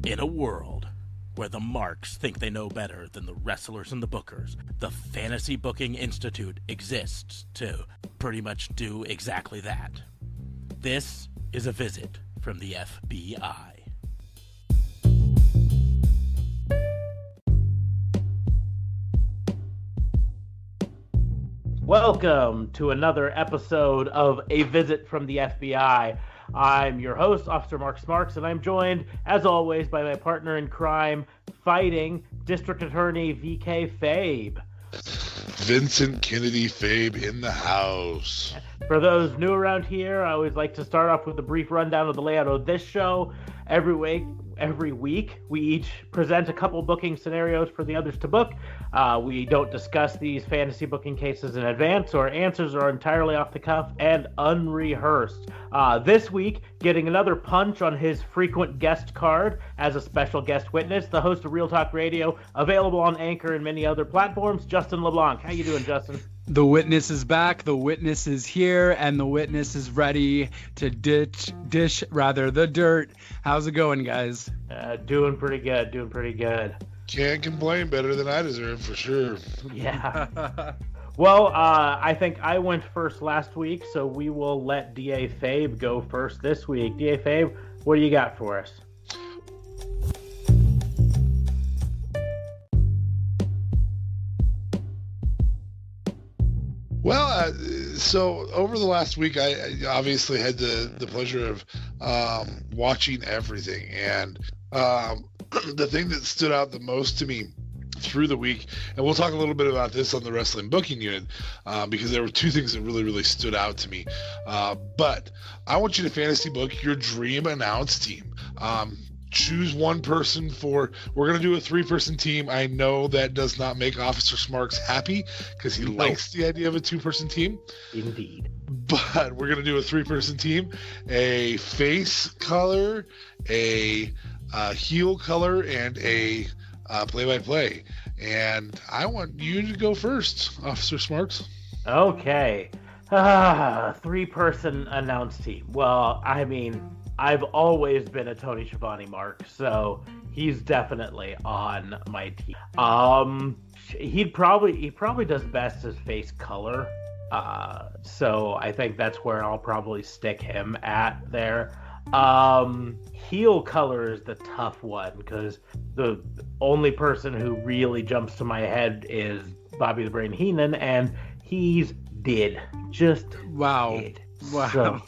In a world where the marks think they know better than the wrestlers and the bookers, the Fantasy Booking Institute exists to pretty much do exactly that. This is a visit from the FBI. Welcome to another episode of A Visit from the FBI. I'm your host, Officer Mark Smarks, and I'm joined, as always, by my partner in crime, fighting District Attorney VK Fabe. Vincent Kennedy Fabe in the house. For those new around here, I always like to start off with a brief rundown of the layout of this show. Every week, we each present a couple booking scenarios for the others to book. We don't discuss these fantasy booking cases in advance, so our answers are entirely off the cuff and unrehearsed. This week, getting another punch on his frequent guest card as a special guest witness, the host of Real Talk Radio, available on Anchor and many other platforms, Justin LeBlanc. How you doing, Justin? The witness is back, the witness is here, and the witness is ready to dish the dirt. How's it going, guys? Doing pretty good. Can't complain, better than I deserve, for sure. Yeah. Well, I think I went first last week, so we will let DA Fabe go first this week. DA Fabe, what do you got for us? Well, so over the last week, I obviously had the pleasure of watching everything. And the thing that stood out the most to me through the week, and we'll talk a little bit about this on the Wrestling Booking Unit, because there were two things that really stood out to me. But I want you to fantasy book your dream announce team. Choose one person we're going to do a 3-person team. I know that does not make Officer Smarks happy because he likes the idea of a 2-person team. Indeed. But we're going to do a 3-person team, a face color, a heel color, and a play-by-play. And I want you to go first, Officer Smarks. Okay. 3-person announce team. Well, I mean, I've always been a Tony Schiavone mark, so he's definitely on my team. He probably does best as face color. So I think that's where I'll probably stick him at there. Heel color is the tough one because the only person who really jumps to my head is Bobby the Brain Heenan, and he's dead. Just dead. Wow.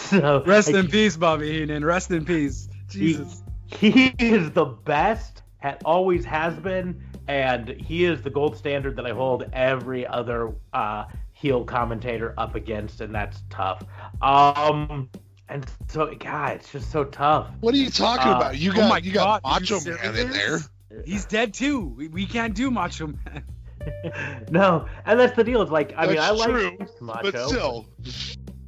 So rest in peace, Bobby Heenan. Rest in peace. Jesus. He is the best, always has been, and he is the gold standard that I hold every other heel commentator up against, and that's tough. And so, God, it's just so tough. What are you talking about? You got Macho Man in there. He's dead too. We can't do Macho Man. No, and that's the deal. It's like, I that's like true, Macho, but still.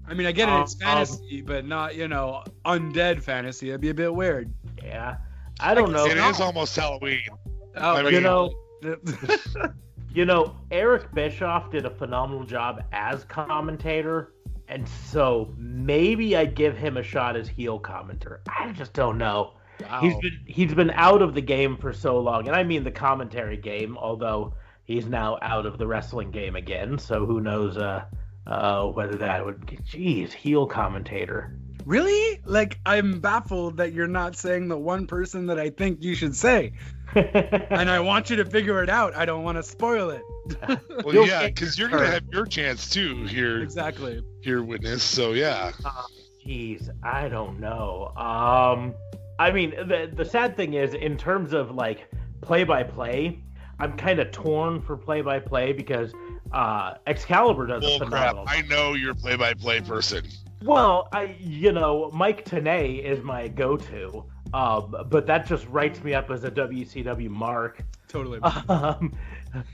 I mean, I get it, it's fantasy, but not, undead fantasy. That'd be a bit weird. Yeah. I don't know. It is almost Halloween. Oh, Eric Bischoff did a phenomenal job as commentator, and so maybe I'd give him a shot as heel commentator. I just don't know. Wow. He's been out of the game for so long, and I mean the commentary game, although he's now out of the wrestling game again, so who knows whether that would be, heel commentator. Really? Like, I'm baffled that you're not saying the one person that I think you should say. And I want you to figure it out. I don't want to spoil it. Well, yeah, because you're going to have your chance too here. Exactly. Here, witness. So, yeah. I don't know. I mean, the sad thing is, in terms of, like, play-by-play, I'm kind of torn for play-by-play because Excalibur does a phenomenal job. I know you're a play-by-play person. Well, Mike Tenay is my go-to, but that just writes me up as a WCW mark. Totally.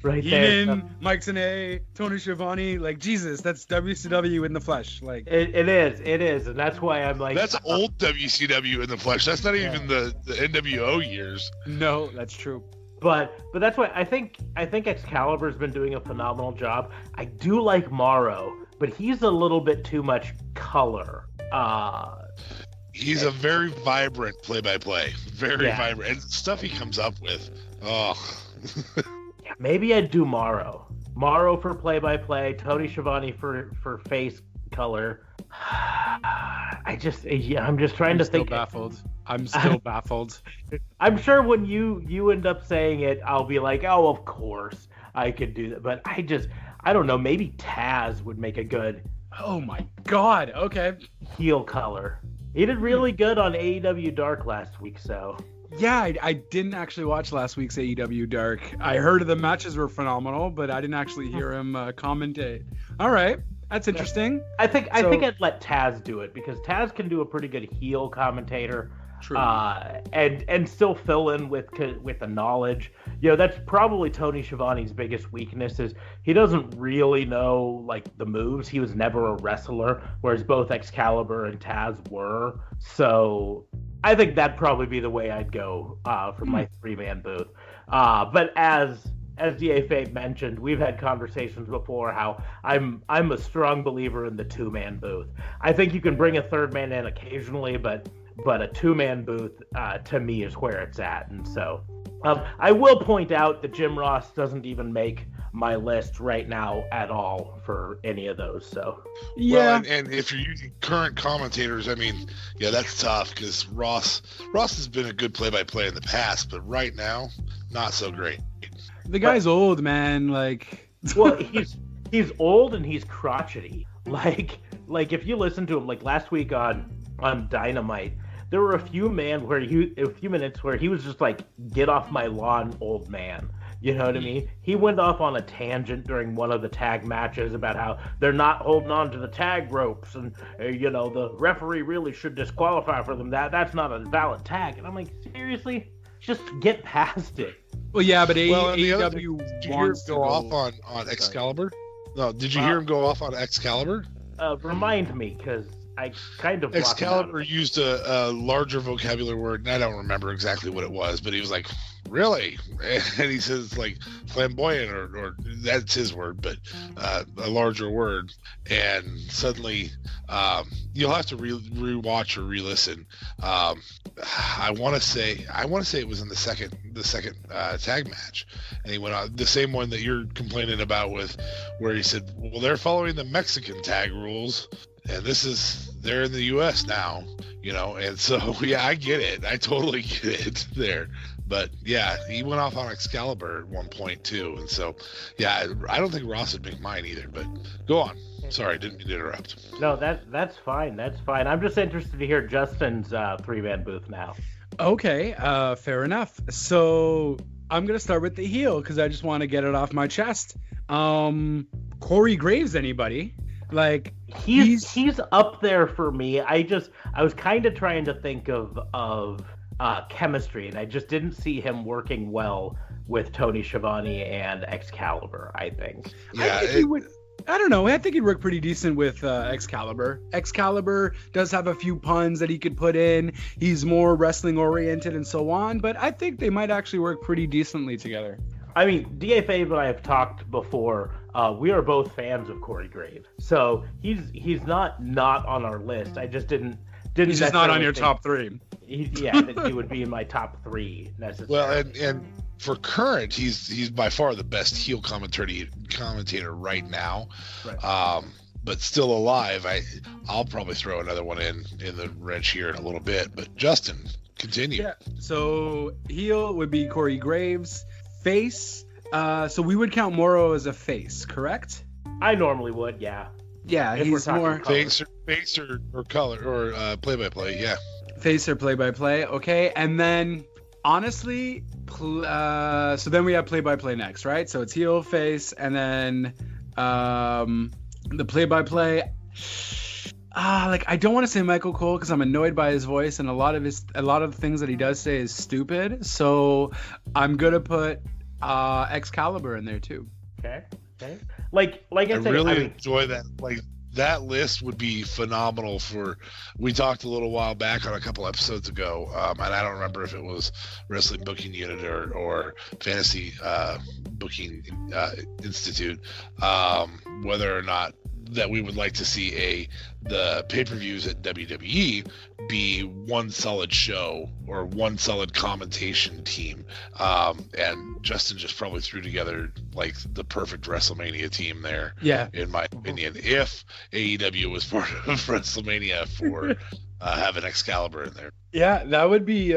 Right Heenan, there. Mike Tenay, Tony Schiavone, like, Jesus, that's WCW in the flesh. Like it is, and that's why I'm like. That's old WCW in the flesh. That's not even the NWO years. No, that's true. But that's why I think Excalibur's been doing a phenomenal job. I do like Morrow, but he's a little bit too much color. He's a very vibrant play-by-play. Very vibrant. And the stuff he comes up with. Oh. Maybe I'd do Morrow. Morrow for play-by-play, Tony Schiavone for face color. I'm just trying to think. I'm still baffled. I'm sure when you end up saying it, I'll be like, oh, of course I could do that. But I don't know. Maybe Taz would make a good. Oh my God. Okay. Heel color. He did really good on AEW Dark last week, so. Yeah, I didn't actually watch last week's AEW Dark. I heard the matches were phenomenal, but I didn't actually hear him commentate. All right, that's interesting. I think I'd let Taz do it because Taz can do a pretty good heel commentator. True. And still fill in with the knowledge. That's probably Tony Schiavone's biggest weakness is he doesn't really know like the moves. He was never a wrestler, whereas both Excalibur and Taz were. So I think that'd probably be the way I'd go for my 3-man booth. But as DA mentioned, we've had conversations before how I'm a strong believer in the 2-man booth. I think you can bring a 3rd man in occasionally, but a 2-man booth to me is where it's at. And so I will point out that Jim Ross doesn't even make my list right now at all for any of those. So yeah, well, and if you're using current commentators, I mean, yeah, that's tough because Ross has been a good play-by-play in the past, but right now, not so great. The guy's old, man. Like, well, he's old and he's crotchety. Like if you listen to him, like last week on Dynamite, there were a few minutes where he was just like, "Get off my lawn, old man." You know what I mean? He went off on a tangent during one of the tag matches about how they're not holding on to the tag ropes and, the referee really should disqualify for them. That's not a valid tag. And I'm like, seriously? Just get past it. Well, yeah, but AEW did you hear him go off on Excalibur? No, did you hear him go off on Excalibur? Remind me, because I kind of Excalibur used a larger vocabulary word, and I don't remember exactly what it was, but he was like, really? And he says like flamboyant or that's his word, but a larger word. And suddenly you'll have to rewatch or re-listen. I want to say it was in the second tag match, and he went on the same one that you're complaining about with, where he said, well, they're following the Mexican tag rules, and they're in the U.S. now, and so yeah, I get it. I totally get it there. But yeah, he went off on Excalibur at one point too, and so yeah, I don't think Ross would make mine either. But go on. Sorry, didn't mean to interrupt. No, that's fine. That's fine. I'm just interested to hear Justin's 3-man booth now. Okay, fair enough. So I'm gonna start with the heel because I just want to get it off my chest. Corey Graves, anybody? Like he's up there for me. I was kind of trying to think of chemistry, and I just didn't see him working well with Tony Schiavone and Excalibur. I think. Yeah, I don't know. I think he'd work pretty decent with Excalibur. Excalibur does have a few puns that he could put in. He's more wrestling oriented and so on, but I think they might actually work pretty decently together. I mean, DFA and I have talked before. We are both fans of Corey Graves, so he's not on our list. I just didn't. He's just not on your top 3. That he would be in my top 3 necessarily. Well, and for current, he's by far the best heel commentator right now. Right. But still alive. I'll probably throw another one in the wrench here in a little bit. But Justin, continue. Yeah. So heel would be Corey Graves. Face. So we would count Morrow as a face, correct? I normally would, yeah. Yeah, he's more face or color or play-by-play, yeah. Face or play-by-play, okay. And then honestly, so then we have play-by-play next, right? So it's heel, face, and then the play-by-play. I don't want to say Michael Cole because I'm annoyed by his voice, and a lot of the things that he does say is stupid. So I'm gonna put Excalibur in there too. Okay. Like I said, really enjoy that. Like that list would be phenomenal we talked a little while back on a couple episodes ago, and I don't remember if it was Wrestling Booking Unit or Fantasy Booking Institute, whether or not that we would like to see the pay-per-views at WWE be one solid show or one solid commentation team. And Justin just probably threw together like the perfect WrestleMania team there. Yeah. In my opinion, if AEW was part of WrestleMania for having Excalibur in there. Yeah, that would be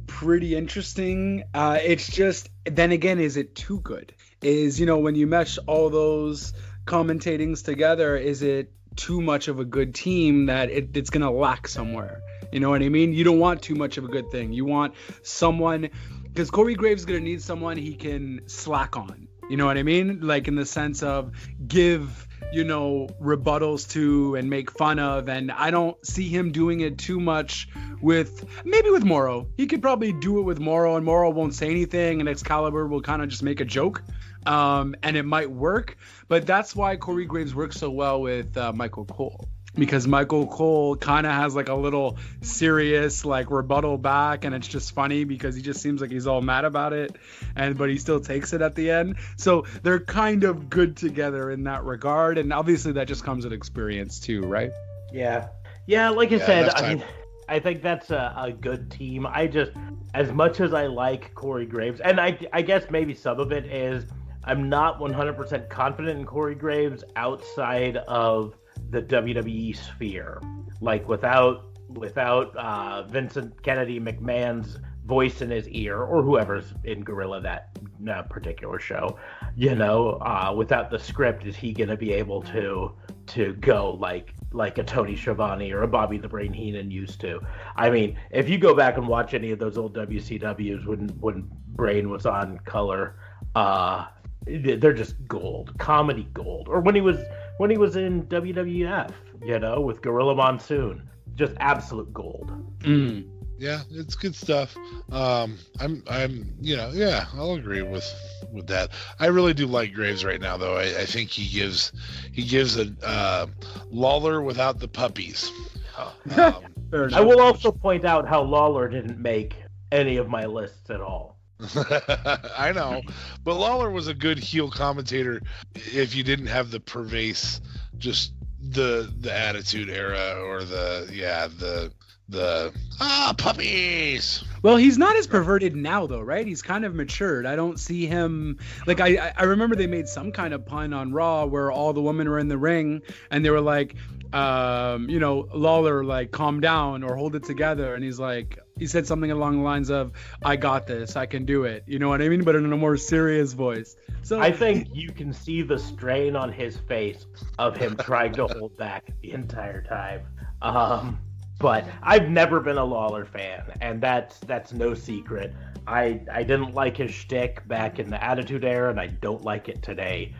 pretty interesting. It's just, then again, is it too good? Is, when you mesh all those commentatings together, is it too much of a good team that it's going to lack somewhere? You know what I mean? You don't want too much of a good thing. You want someone, because Corey Graves is going to need someone he can slack on. You know what I mean? Like in the sense of give, rebuttals to and make fun of. And I don't see him doing it too much maybe with Morrow. He could probably do it with Morrow, and Morrow won't say anything, and Excalibur will kind of just make a joke. And it might work. But that's why Corey Graves works so well with Michael Cole. Because Michael Cole kind of has like a little serious like rebuttal back, and it's just funny because he just seems like he's all mad about it, but he still takes it at the end. So they're kind of good together in that regard, and obviously that just comes with experience too, right? Yeah, like I said, I think that's a good team. I just, as much as I like Corey Graves, and I guess maybe some of it is I'm not 100% confident in Corey Graves outside of the WWE sphere, like without Vincent Kennedy McMahon's voice in his ear, or whoever's in Gorilla that particular show, without the script, is he going to be able to go like a Tony Schiavone or a Bobby the Brain Heenan used to? I mean, if you go back and watch any of those old WCWs when Brain was on color, they're just gold, comedy gold. Or when he was in WWF, with Gorilla Monsoon, just absolute gold. Yeah, it's good stuff. I'll agree with that. I really do like Graves right now, though. I think he gives a Lawler without the puppies. I will also point out how Lawler didn't make any of my lists at all. I know, but Lawler was a good heel commentator if you didn't have the pervasive, just the Attitude Era or the puppies. Well, he's not as perverted now, though, right? He's kind of matured. I don't see him like I remember they made some kind of pun on Raw where all the women were in the ring and they were like, Lawler, like, calm down or hold it together, and he said something along the lines of, I got this, I can do it, you know what I mean, but in a more serious voice. So I think you can see the strain on his face of him trying to hold back the entire time. But I've never been a Lawler fan, and that's no secret. I didn't like his shtick back in the Attitude Era, and I don't like it today.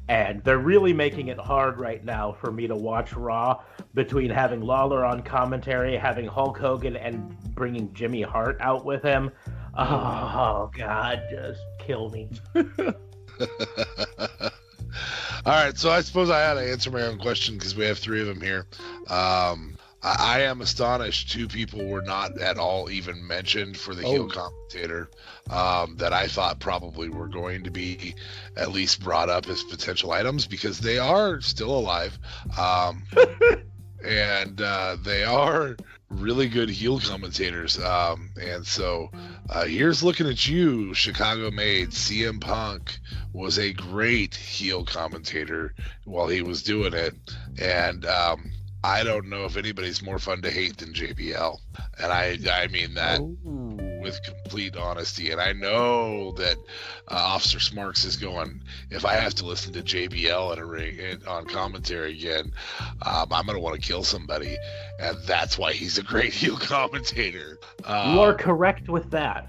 And they're really making it hard right now for me to watch Raw, between having Lawler on commentary, having Hulk Hogan, and bringing Jimmy Hart out with him. Oh, God, just kill me. All right, so I suppose I had to answer my own question because we have three of them here. I am astonished two people were not at all even mentioned for the heel commentator that I thought probably were going to be at least brought up as potential items, because they are still alive. And they are really good heel commentators. And so here's looking at you, Chicago made. CM Punk was a great heel commentator while he was doing it. And I don't know if anybody's more fun to hate than JBL. And I mean that with complete honesty. And I know that Officer Smarks is going, if I have to listen to JBL in a ring on commentary again, I'm going to want to kill somebody. And that's why he's a great heel commentator. You are correct with that.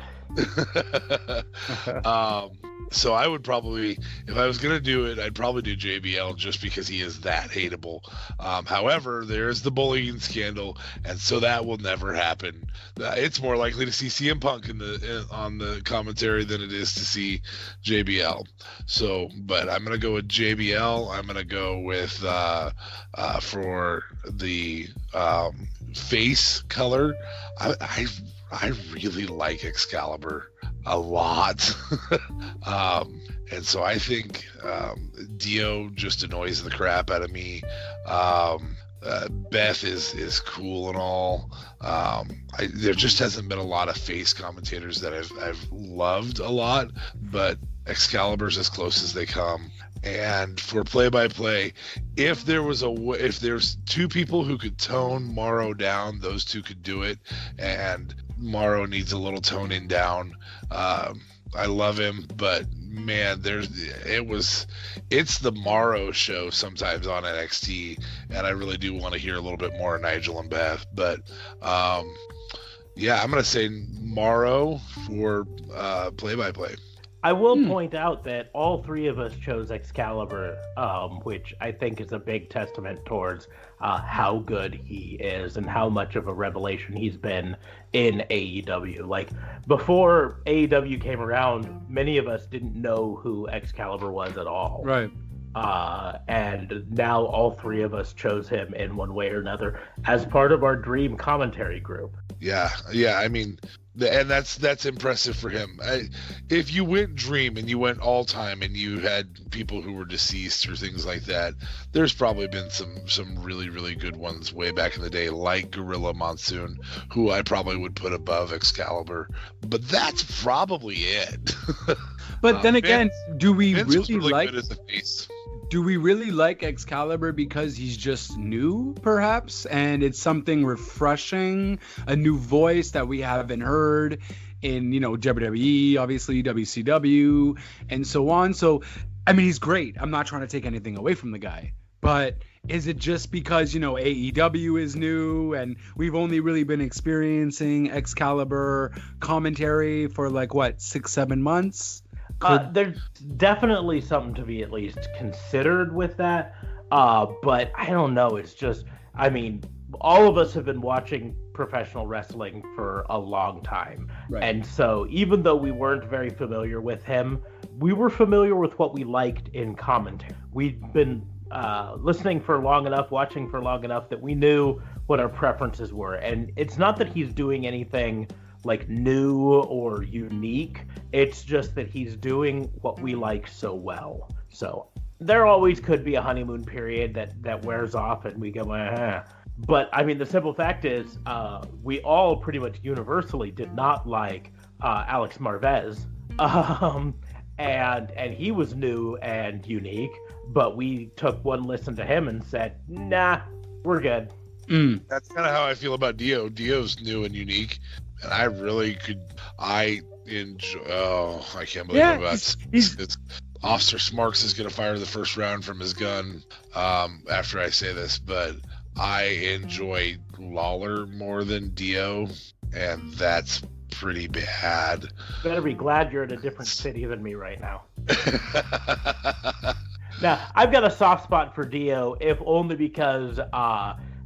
So I would probably, if I was going to do it, I'd probably do JBL just because he is that hateable. However, there's the bullying scandal, and so that will never happen. It's more likely to see CM Punk on the commentary than it is to see JBL. So, but I'm going to go with JBL. I'm going to go with, for the face color, I really like Excalibur, a lot. And so I think Dio just annoys the crap out of me. Beth is cool and all. There just hasn't been a lot of face commentators that I've loved a lot, but Excalibur's as close as they come. And for play-by-play, if there's two people who could tone Morrow down, those two could do it. And Morrow needs a little toning down. I love him, but man, it's the Morrow show sometimes on NXT, and I really do want to hear a little bit more of Nigel and Beth. But yeah, I'm gonna say Morrow for play-by-play. I will point out that all three of us chose Excalibur, which I think is a big testament towards how good he is and how much of a revelation he's been in AEW. Like, before AEW came around, many of us didn't know who Excalibur was at all. Right. And now all three of us chose him in one way or another as part of our dream commentary group. Yeah. I mean, and that's impressive for him. If you went dream and you went all time and you had people who were deceased or things like that, there's probably been some really, really good ones way back in the day, like Gorilla Monsoon, who I probably would put above Excalibur. But that's probably it. But then again, do we Vince really like? Good as a face. Do we really like Excalibur because he's just new, perhaps? And it's something refreshing, a new voice that we haven't heard in, WWE, obviously, WCW, and so on. So, I mean, he's great. I'm not trying to take anything away from the guy. But is it just because, AEW is new and we've only really been experiencing Excalibur commentary for 6-7 months? There's definitely something to be at least considered with that, but I don't know. It's just, I mean, all of us have been watching professional wrestling for a long time, right. And so even though we weren't very familiar with him, we were familiar with what we liked in commentary. We'd been listening for long enough, watching for long enough that we knew what our preferences were, and it's not that he's doing anything new or unique. It's just that he's doing what we like so well. So there always could be a honeymoon period that wears off and we go, But I mean, the simple fact is, we all pretty much universally did not like Alex Marvez, and he was new and unique. But we took one listen to him and said, nah, we're good. That's kind of how I feel about Dio. Dio's new and unique. And I really I can't believe it's Officer Smarks is going to fire the first round from his gun after I say this, but I enjoy Lawler more than Dio, and that's pretty bad. Better be glad you're in a different city than me right now. Now, I've got a soft spot for Dio, if only because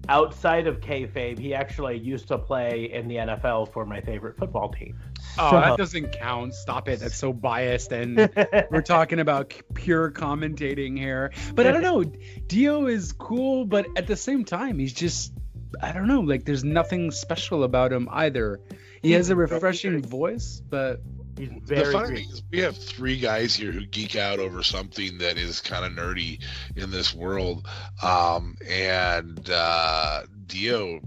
outside of kayfabe, he actually used to play in the NFL for my favorite football team. Oh, that doesn't count. Stop it. That's so biased. And we're talking about pure commentating here. But I don't know. Dio is cool, but at the same time, he's just, I don't know. There's nothing special about him either. He has a refreshing voice, but he's very the funny thing is we have three guys here who geek out over something that is kind of nerdy in this world, and Dio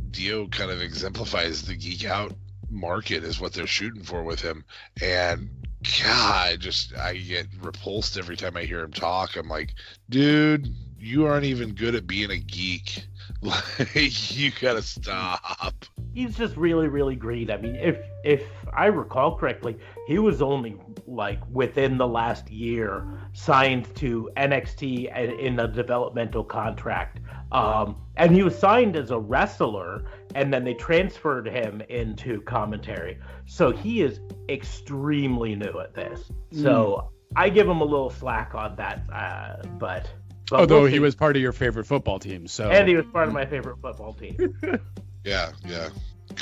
kind of exemplifies the geek out market is what they're shooting for with him. And God, I get repulsed every time I hear him talk. I'm like, dude, you aren't even good at being a geek. You gotta stop. He's just really, really great. I mean, if I recall correctly, he was only within the last year signed to NXT in a developmental contract. And he was signed as a wrestler, and then they transferred him into commentary. So he is extremely new at this. So I give him a little slack on that, but although he was part of your favorite football team, and he was part of my favorite football team. Yeah.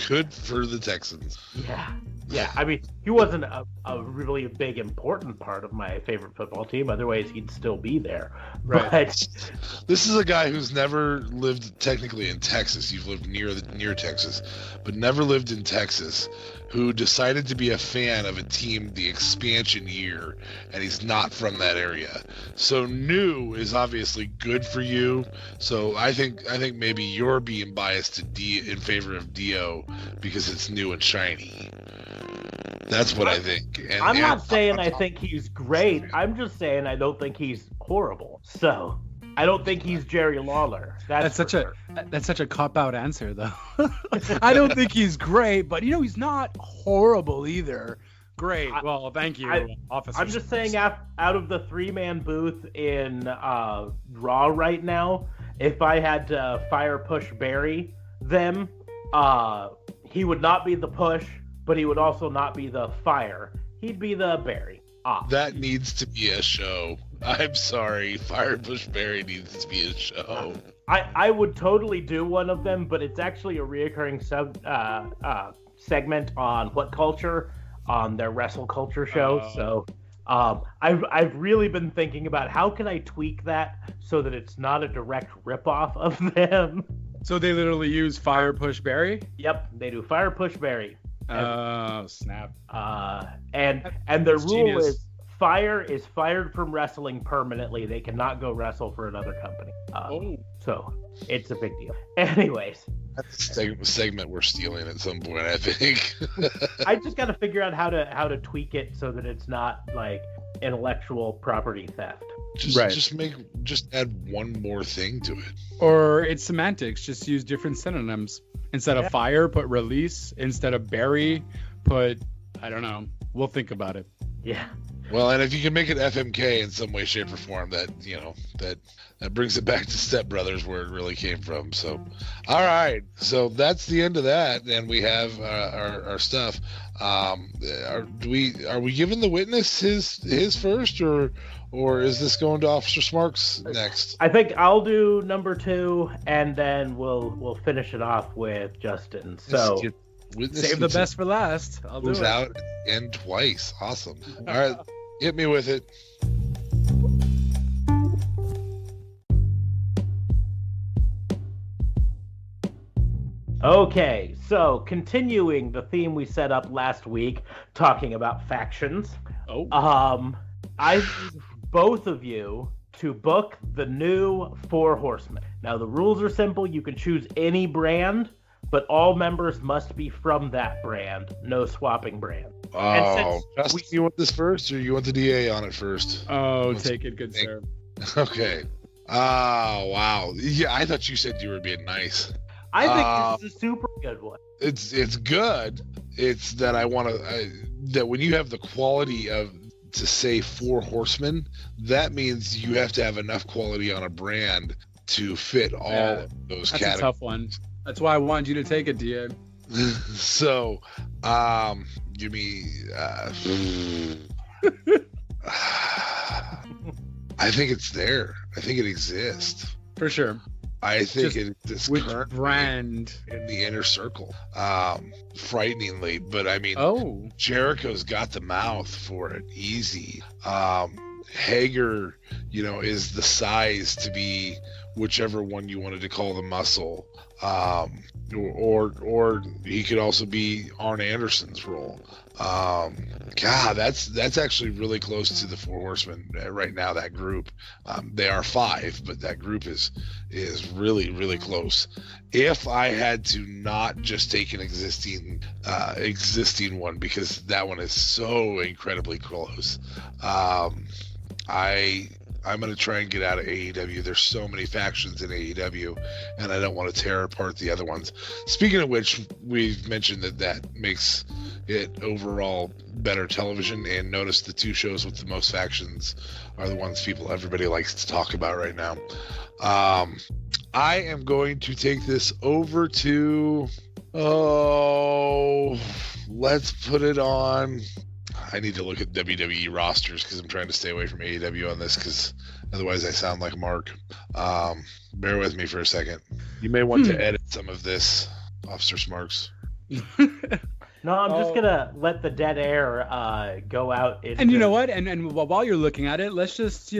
Good for the Texans. Yeah. Yeah, I mean, he wasn't a really big, important part of my favorite football team. Otherwise, he'd still be there. Right. But This is a guy who's never lived technically in Texas. You've lived near Texas, but never lived in Texas, who decided to be a fan of a team the expansion year, and he's not from that area. So new is obviously good for you. So I think maybe you're being biased to D in favor of Dio because it's new and shiny. That's what I think. I'm not saying I think he's great. I'm just saying I don't think he's horrible. So I don't think he's Jerry Lawler. That's such a cop-out answer, though. I don't think he's great, but he's not horrible either. Great. Well, thank you, officer. I'm just saying, out of the 3-man booth in Raw right now, if I had to fire push Barry them, he would not be the push, but he would also not be the fire. He'd be the Barry. That needs to be a show. I'm sorry, Fire Push Barry needs to be a show. I would totally do one of them, but it's actually a reoccurring segment on What Culture, on their Wrestle Culture show. So I've really been thinking about how can I tweak that so that it's not a direct ripoff of them. So they literally use Fire Push Barry? Yep, they do Fire Push Barry. Oh, snap. And their rule is Fire is fired from wrestling permanently. They cannot go wrestle for another company. So it's a big deal. Anyways. That's a segment we're stealing at some point, I think. I just got to figure out how to tweak it so that it's not like intellectual property theft. Just add one more thing to it. Or it's semantics. Just use different synonyms. Instead of fire, put release. Instead of bury, put, I don't know. We'll think about it. Yeah. Well, and if you can make it FMK in some way, shape, or form, that brings it back to Step Brothers where it really came from. So, all right. So that's the end of that, and we have our stuff. Are we giving the witness his first, or is this going to Officer Smarks next? I think I'll do number 2, and then we'll finish it off with Justin. So save the best for last. I'll do it. Out and twice. Awesome. All right, hit me with it. Okay, so continuing the theme we set up last week, talking about factions. I need both of you to book the new 4 Horsemen. Now, the rules are simple. You can choose any brand, but all members must be from that brand. No swapping brand. Justin, you want this first, or you want the DA on it first? Oh, take it, good sir. Okay. Oh, wow. Yeah, I thought you said you were being nice. I think this is a super good one. It's good. It's that I want to that when you have the quality of to say 4 Horsemen, that means you have to have enough quality on a brand to fit all of those categories. That's a tough one. That's why I wanted you to take it, DA. So, give me. I think it's there. I think it exists for sure. I think it is which currently brand in the inner circle, frighteningly. But I mean, Jericho's got the mouth for it, easy. Hager, is the size to be whichever one you wanted to call the muscle, or he could also be Arn Anderson's role. God, that's actually really close to the 4 Horsemen right now. That group, they are 5, but that group is really, really close. If I had to not just take an existing one, because that one is so incredibly close, I'm going to try and get out of AEW. There's so many factions in AEW, and I don't want to tear apart the other ones. Speaking of which, we've mentioned that makes it overall better television, and notice the 2 shows with the most factions are the ones everybody likes to talk about right now. I am going to take this over to, let's put it on. I need to look at WWE rosters because I'm trying to stay away from AEW on this, because otherwise I sound like Mark. Bear with me for a second. You may want to edit some of this, Officer Smarks. No, I'm just gonna let the dead air go out. And you know what? And while you're looking at it, let's just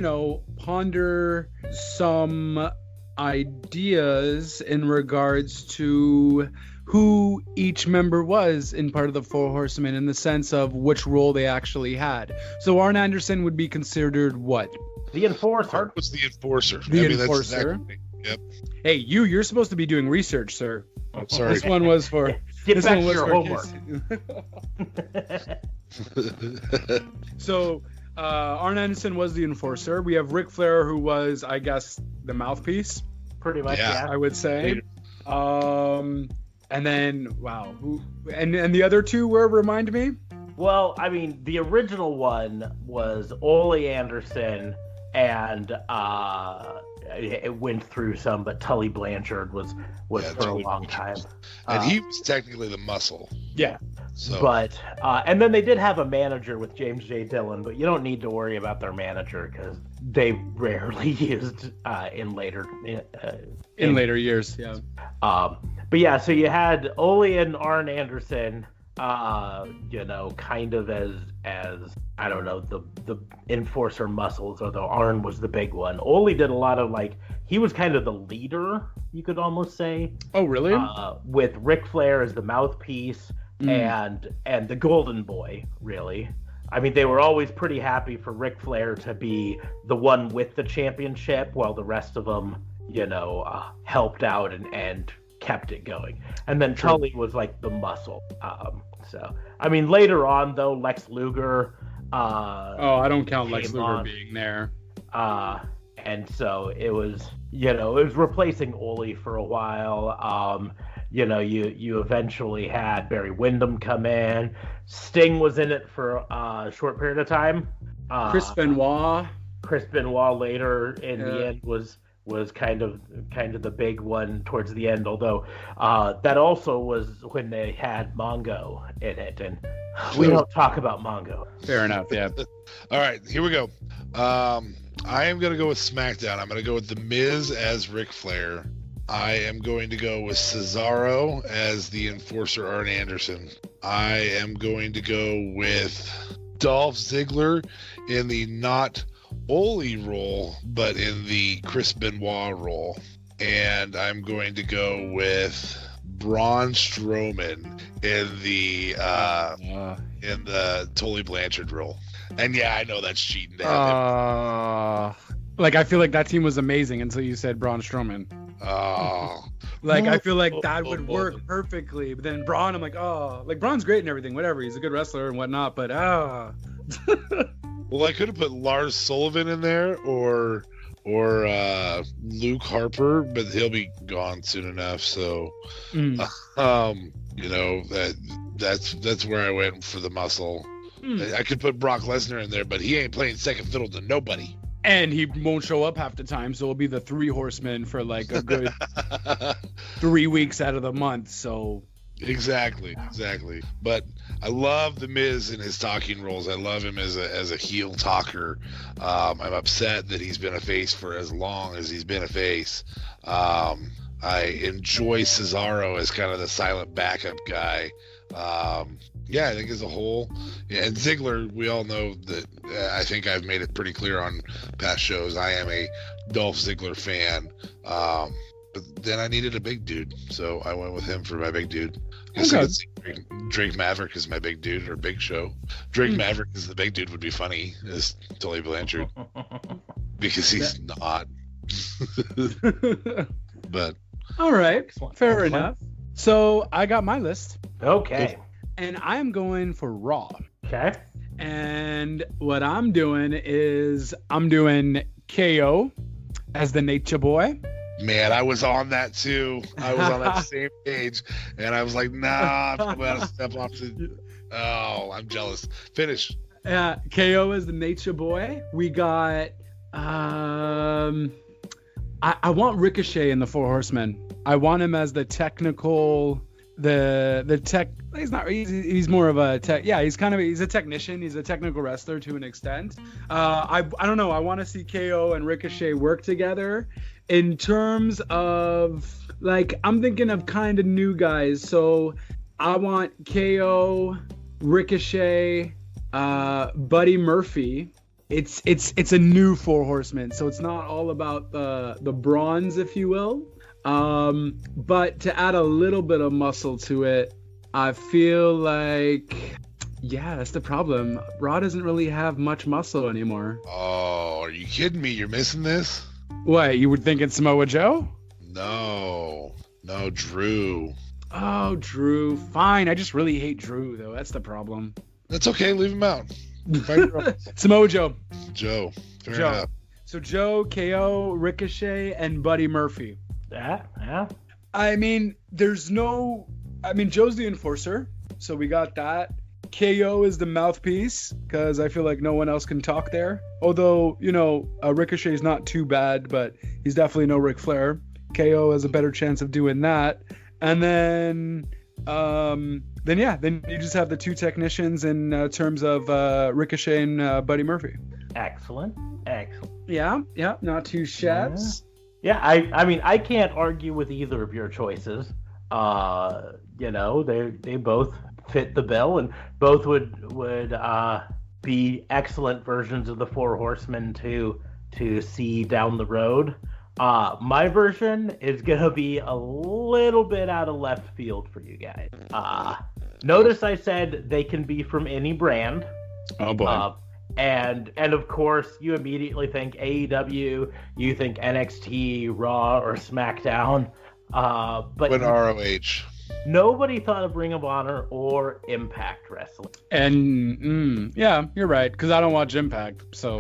ponder some ideas in regards to who each member was in part of the Four Horsemen, in the sense of which role they actually had. So Arn Anderson would be considered what? The enforcer. Hart was the enforcer. The enforcer. Exactly, yep. Hey, you're supposed to be doing research, sir. I'm sorry. This one was for. Get back to your homework. So, Arn Anderson was the enforcer. We have Ric Flair, who was, I guess, the mouthpiece. Pretty much, yeah. I would say. And then, wow, and the other two were, remind me? Well, I mean, the original one was Ole Anderson, and it went through some, but Tully Blanchard was for a long time. And he was technically the muscle. Yeah. So. But and then they did have a manager with James J. Dillon, but you don't need to worry about their manager because they rarely used in later years. Yeah. But yeah, so you had Ole and Arn Anderson, kind of as I don't know, the enforcer muscles, although Arn was the big one. Ole did a lot of he was kind of the leader, you could almost say. Oh, really? With Ric Flair as the mouthpiece and the Golden Boy, really. I mean, they were always pretty happy for Ric Flair to be the one with the championship, while the rest of them, helped out and kept it going. And then Tully was like the muscle. So, I mean, later on, though, Lex Luger. I don't count Lex Luger being there. And so it was, it was replacing Ole for a while. You eventually had Barry Windham come in. Sting was in it for a short period of time. Chris Benoit later in the end was kind of the big one towards the end, although that also was when they had Mongo in it, and we don't talk about Mongo. Fair enough, yeah. All right, here we go. I am going to go with SmackDown. I'm going to go with The Miz as Ric Flair. I am going to go with Cesaro as the enforcer, Arn Anderson. I am going to go with Dolph Ziggler in the not Ole role, but in the Chris Benoit role. And I'm going to go with Braun Strowman in the Tully Blanchard role. And yeah, I know that's cheating to have him. I feel like that team was amazing until you said Braun Strowman. I feel like that would work perfectly. But then Braun, I'm like, Braun's great and everything, whatever. He's a good wrestler and whatnot, but Well, I could have put Lars Sullivan in there or Luke Harper, but he'll be gone soon enough. So, that's where I went for the muscle. I could put Brock Lesnar in there, but he ain't playing second fiddle to nobody. And he won't show up half the time, so it'll be the three horsemen for a good 3 weeks out of the month. So exactly. But I love The Miz in his talking roles. I love him as a heel talker. I'm upset that he's been a face for as long as he's been a face. I enjoy Cesaro as kind of the silent backup guy. I think as a whole, and Ziggler, we all know that. I think I've made it pretty clear on past shows. I am a Dolph Ziggler fan, but then I needed a big dude, so I went with him for my big dude. Drake Maverick is my big dude, or Big Show. Drake Maverick is the big dude would be funny as Tully Blanchard because he's not. But all right, fair enough. So I got my list. Okay. And I'm going for Raw. Okay. And what I'm doing is I'm doing KO as the Nature Boy. Man, I was on that too. I was on that same page, and I was like, nah, I'm about to step off the... Oh, I'm jealous. Finish. KO as the Nature Boy. We got... I want Ricochet in the Four Horsemen. I want him as the technical... The tech, he's more of a tech. Yeah, he's a technician. He's a technical wrestler to an extent. I don't know. I want to see KO and Ricochet work together in terms of I'm thinking of kind of new guys. So I want KO, Ricochet, Buddy Murphy. It's a new Four Horsemen, so it's not all about the bronze, if you will. But to add a little bit of muscle to it, I feel like, yeah, that's the problem. Raw doesn't really have much muscle anymore. Oh, are you kidding me? You're missing this? What, you would think it's Samoa Joe? No, Drew. Oh, Drew. Fine. I just really hate Drew, though. That's the problem. That's okay. Leave him out. Samoa Joe. Joe. Fair Joe. enough. So Joe, KO, Ricochet, and Buddy Murphy. Yeah. I mean, Joe's the enforcer, so we got that. KO is the mouthpiece, because I feel like no one else can talk there. Although, Ricochet's not too bad, but he's definitely no Ric Flair. KO has a better chance of doing that. And then you just have the two technicians in terms of Ricochet and Buddy Murphy. Excellent. Yeah, not two chefs. Yeah, I can't argue with either of your choices. They both fit the bill, and both would be excellent versions of the Four Horsemen to see down the road. My version is gonna be a little bit out of left field for you guys. Notice I said they can be from any brand. Oh boy. And of course, you immediately think AEW, you think NXT, Raw, or SmackDown. But when ROH. Nobody thought of Ring of Honor or Impact Wrestling. And yeah, you're right, because I don't watch Impact. So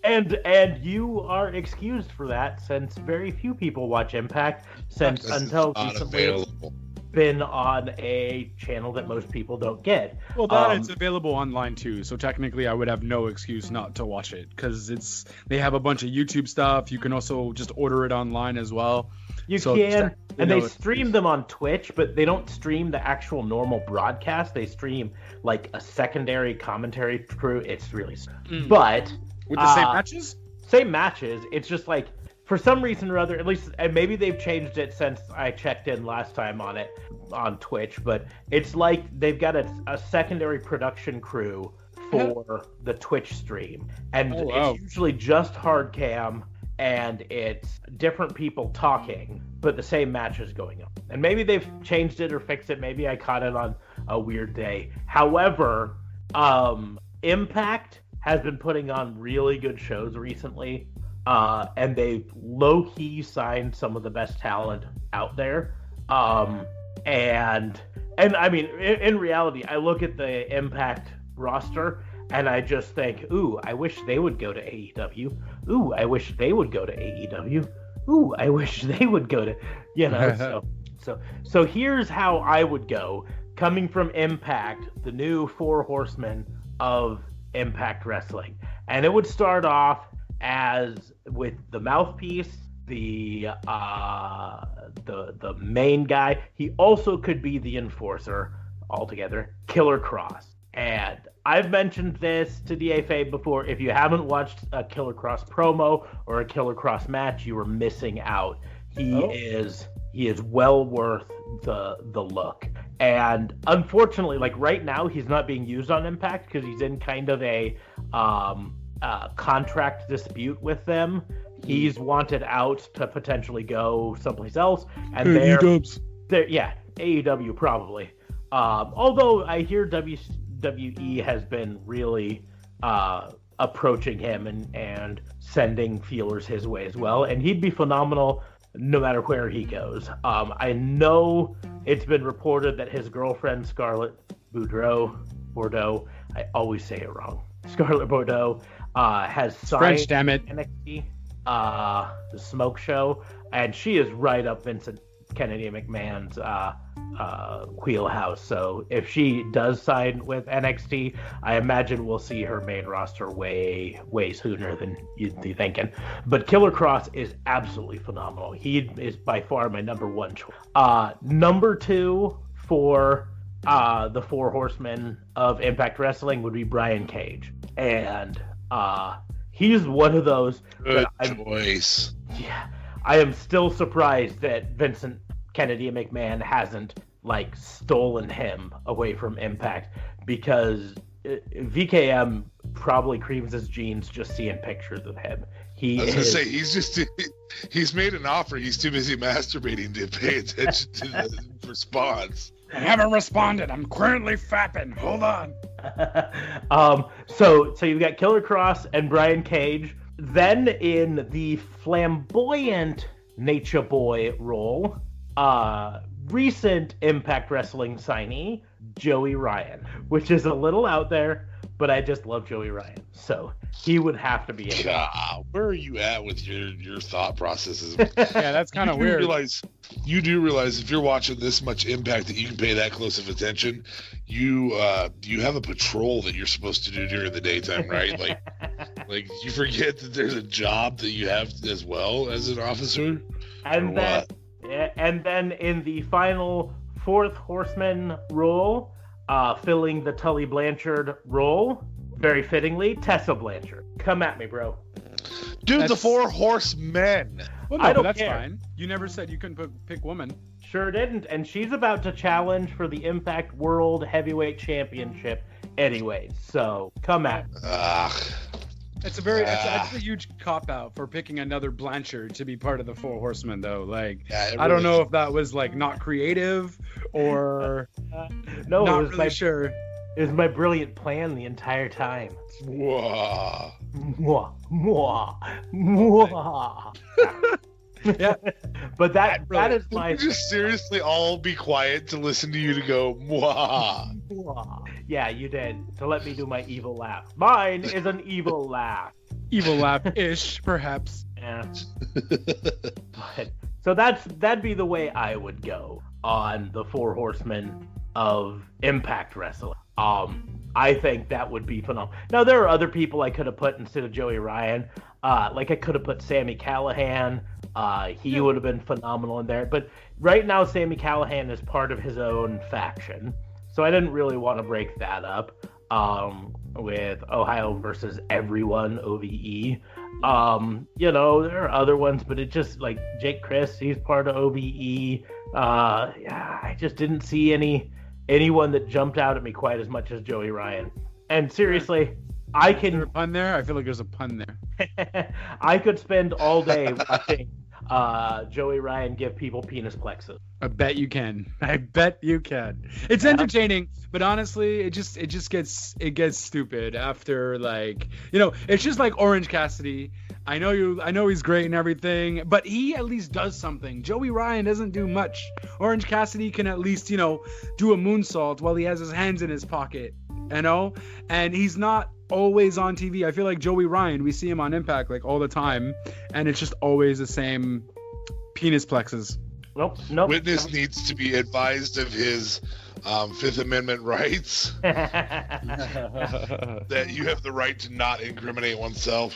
and you are excused for that, since very few people watch Impact, since until recently it's been on a channel that most people don't get. Well, it's available online too, so technically I would have no excuse not to watch it, because they have a bunch of YouTube stuff. You can also just order it online as well. You can, and they stream them on Twitch, but they don't stream the actual normal broadcast. They stream like a secondary commentary crew. It's really, but with the same matches. Same matches. It's just like, for some reason or other, at least, and maybe they've changed it since I checked in last time on it on Twitch, but it's like they've got a secondary production crew for the Twitch stream, and it's usually just hard cam, and it's different people talking, but the same match is going on. And maybe they've changed it or fixed it. Maybe I caught it on a weird day. However, Impact has been putting on really good shows recently, and they've low-key signed some of the best talent out there. And I mean, in reality, I look at the Impact roster, and I just think, ooh, I wish they would go to AEW. Ooh, I wish they would go to AEW. Ooh, I wish they would go to, So here's how I would go. Coming from Impact, the new Four Horsemen of Impact Wrestling. And it would start off as with the mouthpiece, the main guy. He also could be the enforcer altogether, Killer Cross. And I've mentioned this to DFA before. If you haven't watched a Killer Cross promo or a Killer Cross match, you are missing out. He is well worth the look. And unfortunately, like right now, he's not being used on Impact because he's in kind of a contract dispute with them. He's wanted out to potentially go someplace else, and AEW probably. Although I hear WWE has been really approaching him and sending feelers his way as well, and he'd be phenomenal no matter where he goes. I know it's been reported that his girlfriend Scarlett Bordeaux, I always say it wrong, Scarlett Bordeaux, has signed French, damn it. NXT, the Smoke Show, and she is right up Vincent Kennedy McMahon's wheelhouse. So if she does sign with NXT, I imagine we'll see her main roster way sooner than you'd be thinking. But Killer Cross is absolutely phenomenal. He is by far my number one choice. Number two for the Four Horsemen of Impact Wrestling would be Brian Cage. And he's one of those. Good choice. Yeah. I am still surprised that Vincent Kennedy McMahon hasn't like stolen him away from Impact, because VKM probably creams his jeans just seeing pictures of him. I was gonna say he's made an offer. He's too busy masturbating to pay attention to the response. I haven't responded. I'm currently fapping. Hold on. So you've got Killer Cross and Brian Cage. Then in the flamboyant Nature Boy role, recent Impact Wrestling signee, Joey Ryan, which is a little out there, but I just love Joey Ryan. So he would have to be in. Where are you at with your thought processes? Yeah, that's kind of weird. You do realize if you're watching this much Impact that you can pay that close of attention, you have a patrol that you're supposed to do during the daytime, right? Like you forget that there's a job that you have as well as an officer. And then in the final fourth horseman role, filling the Tully Blanchard role, very fittingly, Tessa Blanchard. Come at me, bro. Dude, the four horsemen. Well, no, I don't but that's care. fine. You never said you couldn't pick woman. Sure didn't, and she's about to challenge for the Impact World Heavyweight Championship anyway, so come at me. It's a huge cop-out for picking another Blanchard to be part of the Four Horsemen, though. Like, yeah, I don't know if that was, like, not creative or no, not it was really sure. It was my brilliant plan the entire time. Mwah. Mwah. Mwah. Mwah. Yeah. But that is my... Just seriously all be quiet to listen to you to go, mwah. Mwah. Yeah, you did. To let me do my evil laugh. Mine is an evil laugh. Evil laugh-ish, perhaps. Yeah. So that'd be the way I would go on the Four Horsemen of Impact Wrestling. I think that would be phenomenal. Now, there are other people I could have put instead of Joey Ryan. Like I could have put Sami Callihan. He would have been phenomenal in there. But right now, Sami Callihan is part of his own faction. So I didn't really want to break that up with Ohio versus everyone, OVE. There are other ones, but it just, like, Jake Chris, he's part of OVE. I just didn't see anyone that jumped out at me quite as much as Joey Ryan. And seriously, I can... Is there a pun there? I feel like there's a pun there. I could spend all day watching Joey Ryan give people penis plexus. I bet you can. It's entertaining, but honestly, it just gets stupid after, like, it's just like Orange Cassidy. I know he's great and everything, but he at least does something. Joey Ryan doesn't do much. Orange Cassidy can at least, do a moonsault while he has his hands in his pocket, and he's not always on TV. I feel like Joey Ryan, we see him on Impact like all the time, and it's just always the same penis plexus. Nope. Witness needs to be advised of his Fifth Amendment rights. That you have the right to not incriminate oneself.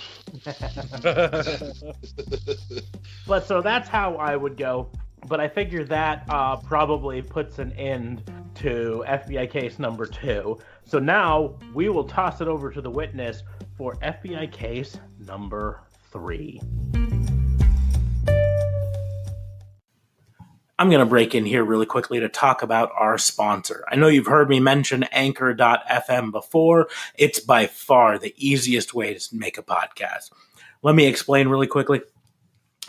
But so that's how I would go. But I figure that probably puts an end to FBI case number 2. So now we will toss it over to the witness for FBI case number 3. I'm going to break in here really quickly to talk about our sponsor. I know you've heard me mention Anchor.fm before. It's by far the easiest way to make a podcast. Let me explain really quickly.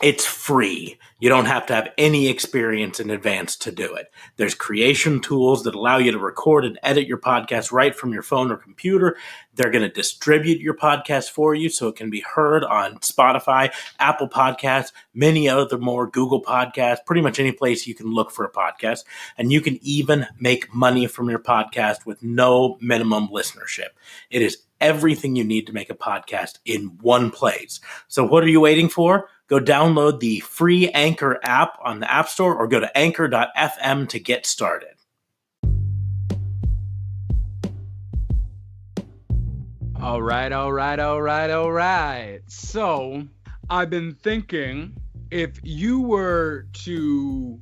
It's free. You don't have to have any experience in advance to do it. There's creation tools that allow you to record and edit your podcast right from your phone or computer. They're going to distribute your podcast for you so it can be heard on Spotify, Apple Podcasts, many other more, Google Podcasts, pretty much any place you can look for a podcast. And you can even make money from your podcast with no minimum listenership. It is everything you need to make a podcast in one place. So what are you waiting for? Go download the free Anchor app on the App Store or go to anchor.fm to get started. All right. So I've been thinking, if you were to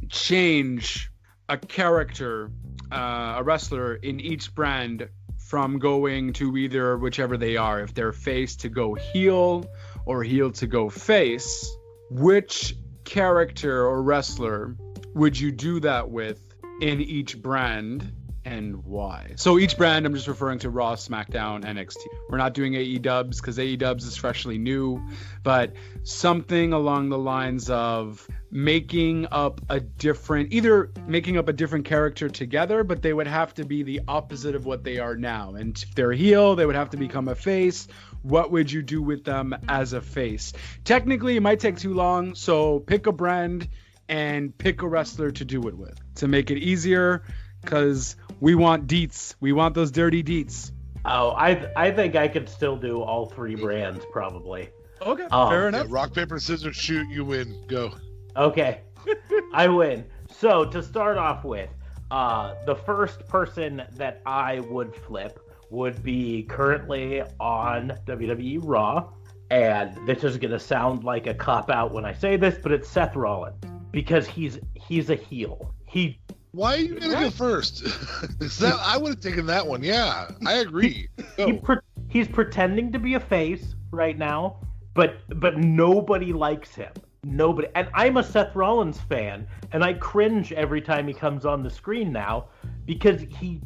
change a character, a wrestler in each brand from going to either whichever they are, if they're face to go heel or heel to go face, which character or wrestler would you do that with in each brand and why? So each brand, I'm just referring to Raw, SmackDown, NXT. We're not doing AE Dubs because AE Dubs is freshly new, but something along the lines of making up a different character together, but they would have to be the opposite of what they are now. And if they're a heel, they would have to become a face. What would you do with them as a face? Technically, it might take too long, so pick a brand and pick a wrestler to do it with to make it easier, because we want deets. We want those dirty deets. Oh, I think I could still do all three brands probably. Okay, fair enough. Rock, paper, scissors, shoot, you win. Go. Okay, I win. So to start off with, the first person that I would flip would be currently on WWE Raw, and this is gonna sound like a cop-out when I say this, but it's Seth Rollins, because he's a heel. Why are you gonna go first? I would have taken that one. Yeah, I agree. He's pretending to be a face right now, but nobody likes him. Nobody. And I'm a Seth Rollins fan, and I cringe every time he comes on the screen now, because he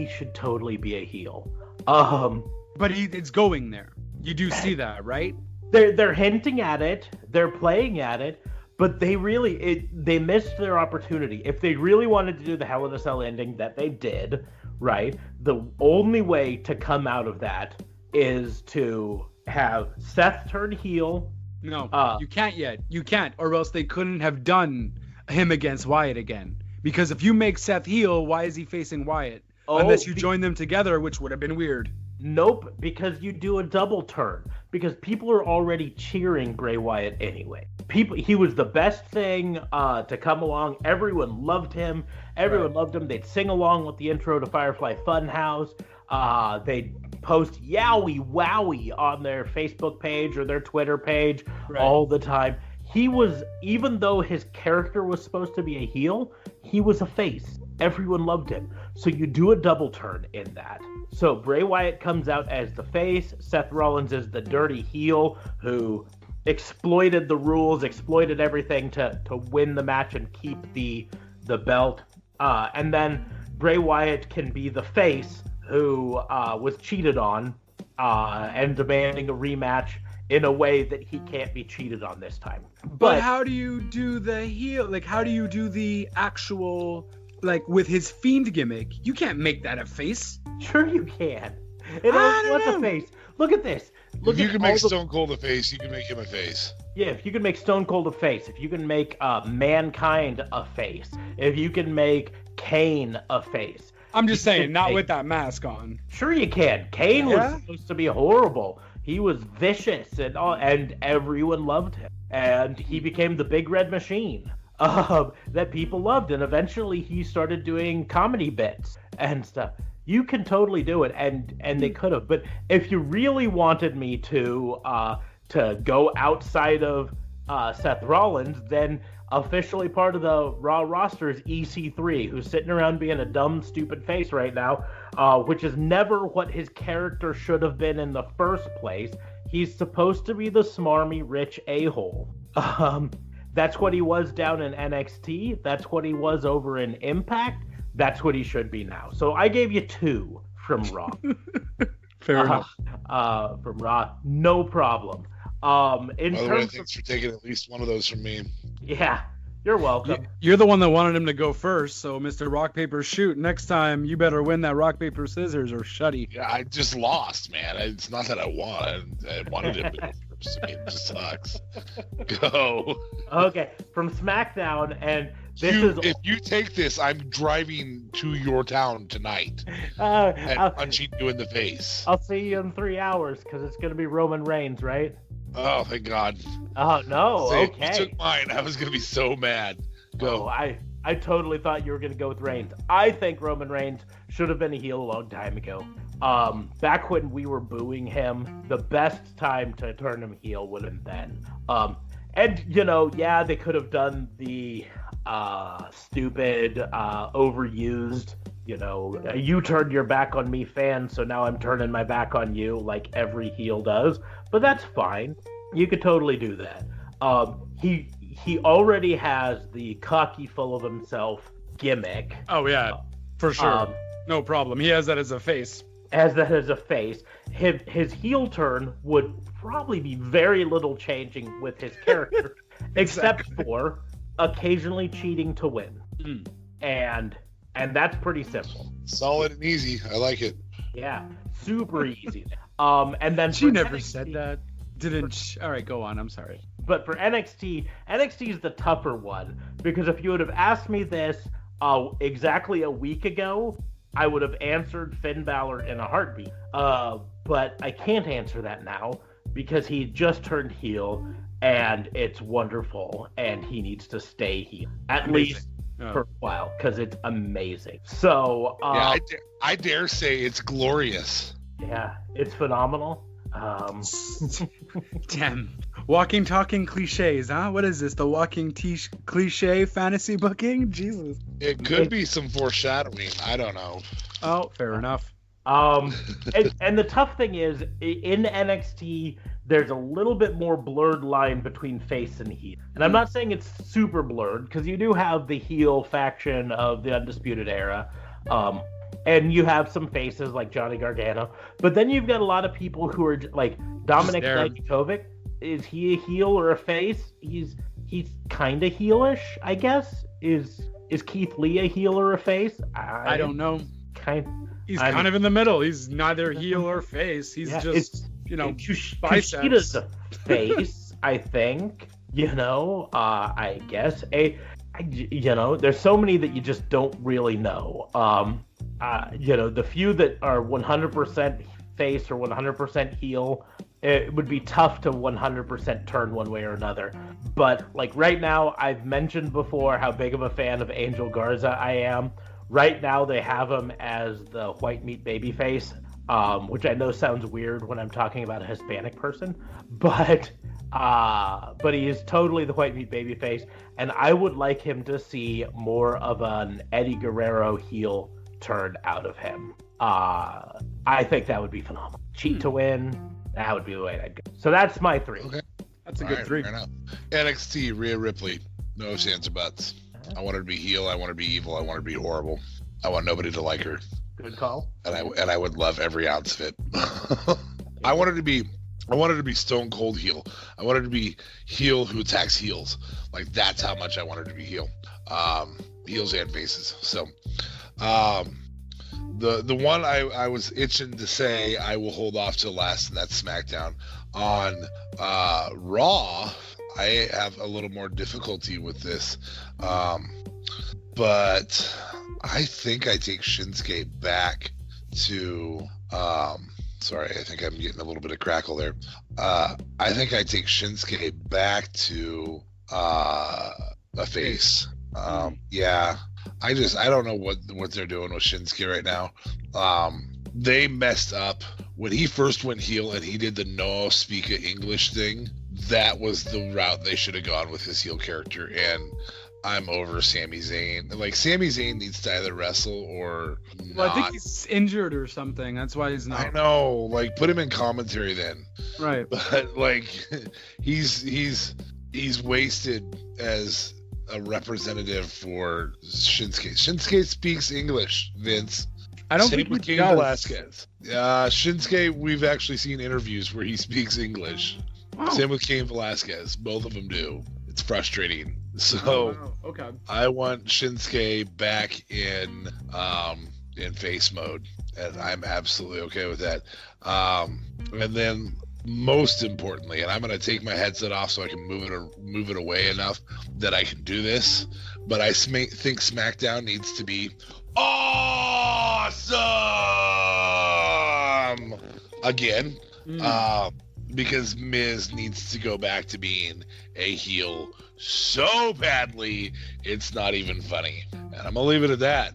should totally be a heel. But it's going there. You do see that, right? They're hinting at it. They're playing at it. But they missed their opportunity. If they really wanted to do the Hell in a Cell ending that they did, right, the only way to come out of that is to have Seth turn heel. No, you can't yet. You can't, or else they couldn't have done him against Wyatt again. Because if you make Seth heel, why is he facing Wyatt? Unless you join them together, which would have been weird. Nope, because you do a double turn. Because people are already cheering Bray Wyatt anyway. He was the best thing to come along. Everyone loved him. Everyone loved him. They'd sing along with the intro to Firefly Funhouse. They'd post Yowie Wowie on their Facebook page or their Twitter page all the time. He was, even though his character was supposed to be a heel, he was a face. Everyone loved him. So you do a double turn in that. So Bray Wyatt comes out as the face. Seth Rollins is the dirty heel who exploited the rules, exploited everything to win the match and keep the belt. And then Bray Wyatt can be the face who was cheated on and demanding a rematch in a way that he can't be cheated on this time. But how do you do the heel? Like, how do you do the actual, like, with his Fiend gimmick? You can't make that a face. Sure you can. What's a face? Look at this. If you can make Stone Cold a face, you can make him a face. Yeah, if you can make Stone Cold a face, if you can make Mankind a face, if you can make Kane a face. I'm just saying, not with that mask on. Sure you can. Kane was supposed to be horrible. He was vicious and everyone loved him. And he became the big red machine that people loved. And eventually he started doing comedy bits and stuff. You can totally do it, and they could have. But if you really wanted me to go outside of Seth Rollins, then officially part of the Raw roster is EC3, who's sitting around being a dumb, stupid face right now, which is never what his character should have been in the first place. He's supposed to be the smarmy, rich a-hole. That's what he was down in NXT. That's what he was over in Impact. That's what he should be now. So I gave you 2 from Raw. Fair enough. From Raw, no problem. Thanks for taking at least one of those from me. Yeah, you're welcome. You're the one that wanted him to go first, so Mr. Rock, Paper, Shoot, next time you better win that Rock, Paper, Scissors or shutty. Yeah, I just lost, man. It's not that I won. I wanted him to go first. I mean, it just sucks. Go. Okay, from SmackDown, and if you take this, I'm driving to your town tonight and punching you in the face. I'll see you in 3 hours because it's going to be Roman Reigns, right? Oh, thank God. Oh, no. Okay. You took mine. I was going to be so mad. Go. Oh, I totally thought you were going to go with Reigns. I think Roman Reigns should have been a heel a long time ago. Back when we were booing him, the best time to turn him heel would have been then. And, they could have done the stupid, overused, you turned your back on me fan, so now I'm turning my back on you, like every heel does. But that's fine. You could totally do that. he already has the cocky, full of himself gimmick. Oh yeah, for sure. Um, No problem. He has that as a face. As that as a face. His heel turn would probably be very little changing with his character, except for occasionally cheating to win. Mm. And that's pretty simple. Solid and easy. I like it. Yeah, super easy. And then She for never NXT said that. Didn't she? All right, go on. I'm sorry. But for NXT is the tougher one, because if you would have asked me this exactly a week ago, I would have answered Finn Balor in a heartbeat. But I can't answer that now because he just turned heel, and it's wonderful, and he needs to stay heel at least for a while because it's amazing. So Yeah, I dare say it's glorious. yeah, it's phenomenal. Damn. Walking, talking cliches, huh? What is this? The walking cliche fantasy booking? Jesus. It could be some foreshadowing. I don't know. Oh, fair enough. And the tough thing is, in NXT, there's a little bit more blurred line between face and heel. And I'm not saying it's super blurred, because you do have the heel faction of the Undisputed Era, and you have some faces like Johnny Gargano, but then you've got a lot of people who are like Dominic Dijakovic. Is he a heel or a face? He's kind of heelish, I guess. Is Keith Lee a heel or a face? I don't know. He's kind of in the middle. He's neither heel or face. He's just, biceps. Kushida's a face, I think. I guess. There's so many that you just don't really know. The few that are 100% face or 100% heel, it would be tough to 100% turn one way or another. But like right now, I've mentioned before how big of a fan of Angel Garza I am. Right now, they have him as the white meat babyface, which I know sounds weird when I'm talking about a Hispanic person, but he is totally the white meat babyface, and I would like him to see more of an Eddie Guerrero heel turn out of him. I think that would be phenomenal. Cheat to win, that would be the way I'd go. So that's my three. Okay. That's a good three. Fair enough. NXT, Rhea Ripley. No ifs, ands, or buts. I want her to be heel. I want her to be evil. I want her to be horrible. I want nobody to like her. Good call. And I would love every ounce of it. I want her to be stone cold heel. I want her to be heel who attacks heels. Like that's how much I want her to be heel. Heels and faces. So the one I was itching to say I will hold off till last, and that's SmackDown. On Raw, I have a little more difficulty with this, but I think I take Shinsuke back to sorry, I think I'm getting a little bit of crackle there. I think I take Shinsuke back to a face. Yeah, I don't know what they're doing with Shinsuke right now. They messed up when he first went heel and he did the no speak English thing. That was the route they should have gone with his heel character, and I'm over Sami Zayn. Like, Sami Zayn needs to either wrestle or not. Well, I think he's injured or something. That's why he's not. I know. Like, put him in commentary then. Right. But, like, he's wasted as a representative for Shinsuke. Shinsuke speaks English, Vince. I don't Same think with he Cain does. Velasquez. Shinsuke, we've actually seen interviews where he speaks English. Wow. Same with Cain Velasquez. Both of them do. It's frustrating. So wow. Okay. I want Shinsuke back in face mode, and I'm absolutely okay with that. And then most importantly, and I'm going to take my headset off so I can move it away enough that I can do this, but I think SmackDown needs to be awesome again. Because Miz needs to go back to being a heel so badly it's not even funny. And I'm gonna leave it at that.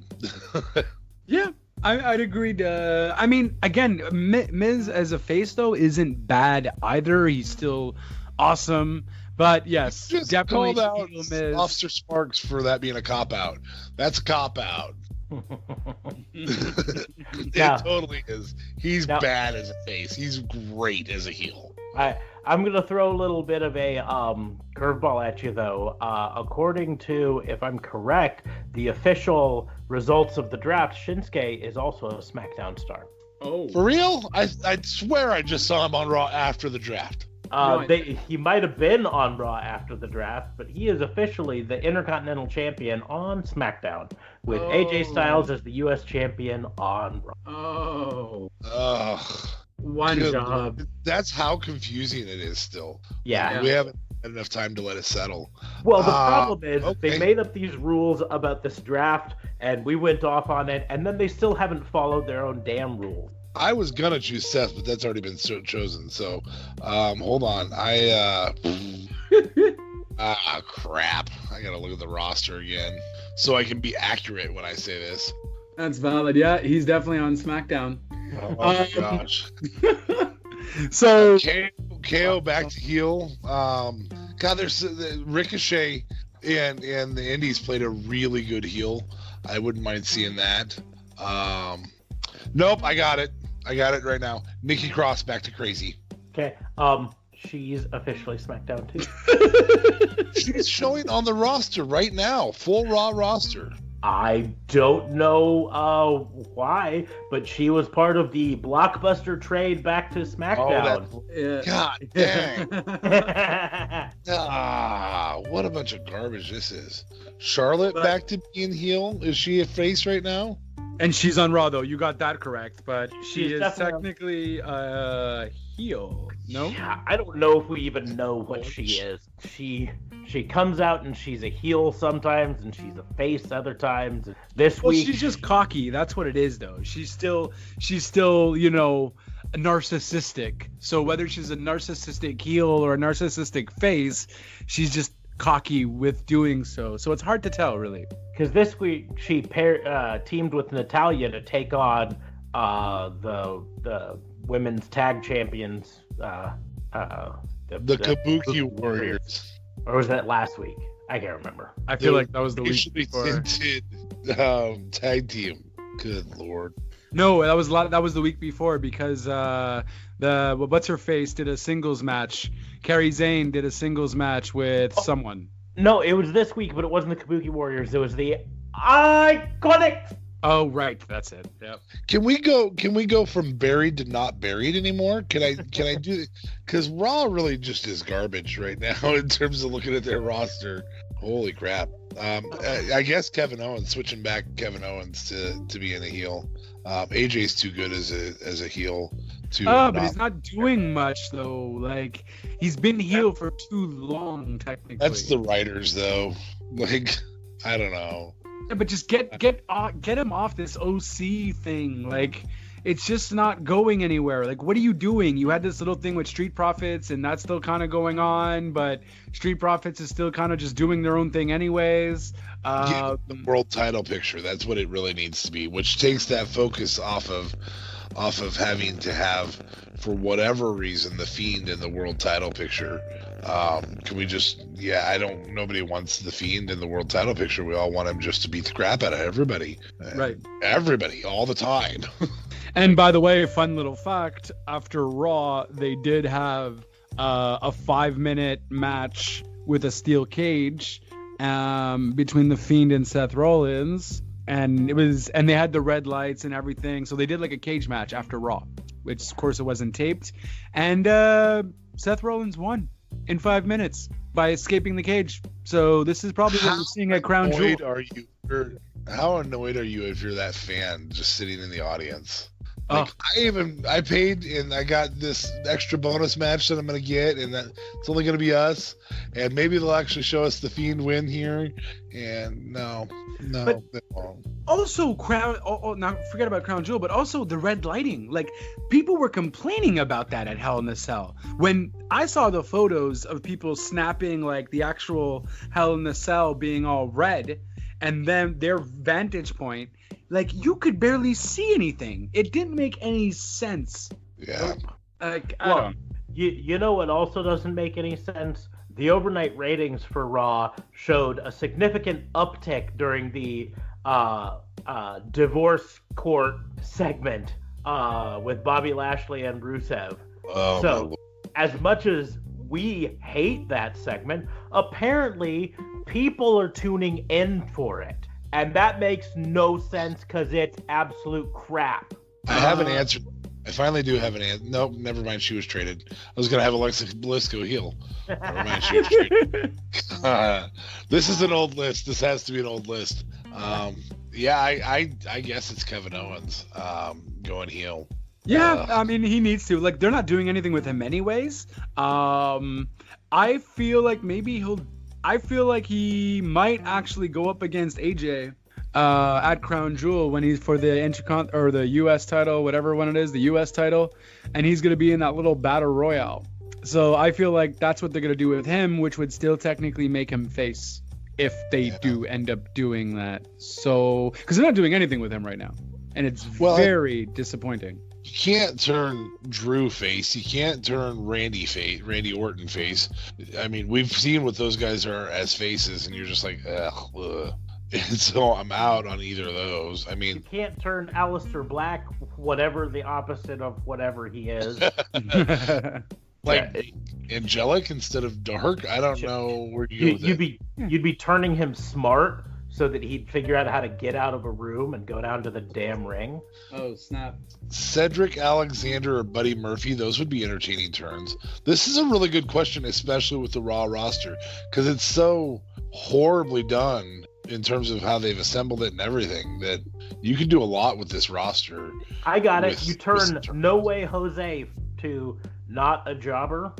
Yeah, I'd agree. I mean, again, Miz as a face though isn't bad either. He's still awesome. But yes, just definitely called out Miz. Officer Sparks for that being a cop out. That's a cop out. Yeah. It totally is. He's bad as a face. He's great as a heel. I'm gonna throw a little bit of a curveball at you though. According to, if I'm correct, the official results of the draft, Shinsuke is also a SmackDown star. Oh, For real? I swear I just saw him on Raw after the draft. He might have been on Raw after the draft, but he is officially the Intercontinental Champion on SmackDown, with AJ Styles as the U.S. Champion on Raw. Oh. Ugh. One Good job. Lord. That's how confusing it is still. Yeah. We haven't had enough time to let it settle. Well, the problem is okay. they made up these rules about this draft, and we went off on it, and then they still haven't followed their own damn rules. I was going to choose Seth, but that's already been chosen. So, hold on. Crap. I got to look at the roster again so I can be accurate when I say this. That's valid. Yeah, he's definitely on SmackDown. Oh my gosh. So KO back to heel. God, there's Ricochet and the Indies played a really good heel. I wouldn't mind seeing that. Nope, I got it right now. Nikki Cross back to crazy. Okay. She's officially SmackDown too. She's showing on the roster right now, full Raw roster. I don't know why, but she was part of the blockbuster trade back to SmackDown. God dang. What a bunch of garbage this is. Charlotte back to being heel. Is she a face right now? And she's on Raw though. You got that correct, but she is definitely technically a heel. No? Yeah, I don't know if we even know what she is. She comes out and she's a heel sometimes, and she's a face other times. This week, she's just cocky. That's what it is, though. She's still, narcissistic. So whether she's a narcissistic heel or a narcissistic face, she's just cocky with doing so. So it's hard to tell, really. Because this week she teamed with Natalya to take on the women's tag champions. The Kabuki Warriors. Or was that last week? I can't remember. I feel like that was the week before. Tag team. Good Lord. No, that was the week before because what's her face did a singles match. Kairi Sane did a singles match with someone. No, it was this week, but it wasn't the Kabuki Warriors. It was the Iconics. Oh, right, that's it. Yep. Can we go from buried to not buried anymore? Can I do it? Because Raw really just is garbage right now in terms of looking at their roster. Holy crap. I guess Kevin Owens, switching back Kevin Owens to being a heel. AJ's too good as a heel. But he's not doing much though. Like, he's been heel for too long, technically. That's the writers though. Like, I don't know. Yeah, but just get him off this OC thing. Like, it's just not going anywhere. Like, what are you doing? You had this little thing with Street Profits, and that's still kind of going on, but Street Profits is still kind of just doing their own thing anyways. The world title picture, that's what it really needs to be, which takes that focus off of having to have, for whatever reason, the Fiend in the world title picture. Can we just, nobody wants the Fiend in the world title picture. We all want him just to beat the crap out of everybody. Right. Everybody, all the time. And by the way, fun little fact, after Raw, they did have a 5-minute match with a steel cage between the Fiend and Seth Rollins. And they had the red lights and everything. So they did like a cage match after Raw, which of course it wasn't taped. And Seth Rollins won in 5 minutes by escaping the cage. So this is probably what we're seeing at Crown Jewel. How annoyed are you if you're that fan just sitting in the audience? Like, I paid and I got this extra bonus match that I'm going to get, and that it's only going to be us, and maybe they'll actually show us the Fiend win here, and no, they won't. Also, now forget about Crown Jewel, but also the red lighting. Like, people were complaining about that at Hell in a Cell. When I saw the photos of people snapping, like, the actual Hell in a Cell being all red, and then their vantage point, like, you could barely see anything. It didn't make any sense. Yeah. Like, you know what also doesn't make any sense? The overnight ratings for Raw showed a significant uptick during the divorce court segment with Bobby Lashley and Rusev. Oh, as much as we hate that segment, apparently people are tuning in for it. And that makes no sense because it's absolute crap. I have an answer. I finally do have an answer. Nope, never mind. She was traded. I was going to have Alexa Bliss go heel. Never mind. She was traded. This is an old list. This has to be an old list. Yeah, I guess it's Kevin Owens going heel. Yeah, I mean, he needs to. Like, they're not doing anything with him anyways. I feel like he might actually go up against AJ at Crown Jewel when he's for the or the US title, whatever one it is, the US title, and he's going to be in that little battle royale. So I feel like that's what they're going to do with him, which would still technically make him face if they do end up doing that. So, because they're not doing anything with him right now, and it's very disappointing. You can't turn Drew face. You can't turn Randy Orton face. I mean, we've seen what those guys are as faces, and you're just like, ugh. And so I'm out on either of those. I mean, you can't turn Aleister Black, whatever the opposite of whatever he is. Like angelic instead of dark. I don't know where you go with you'd be turning him smart so that he'd figure out how to get out of a room and go down to the damn ring. Oh, snap. Cedric Alexander or Buddy Murphy, those would be entertaining turns. This is a really good question, especially with the Raw roster, because it's so horribly done in terms of how they've assembled it and everything that you can do a lot with this roster. I got it. You turn No Way Jose to not a jobber.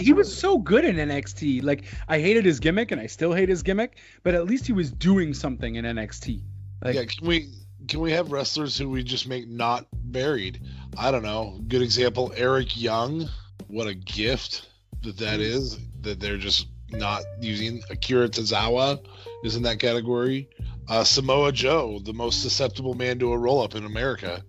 He was so good in NXT. Like, I hated his gimmick and I still hate his gimmick, but at least he was doing something in NXT. Like, yeah, can we have wrestlers who we just make not buried? I don't know. Good example, Eric Young. What a gift that is, that they're just not using. Akira Tozawa is in that category. Samoa Joe, the most susceptible man to a roll-up in America.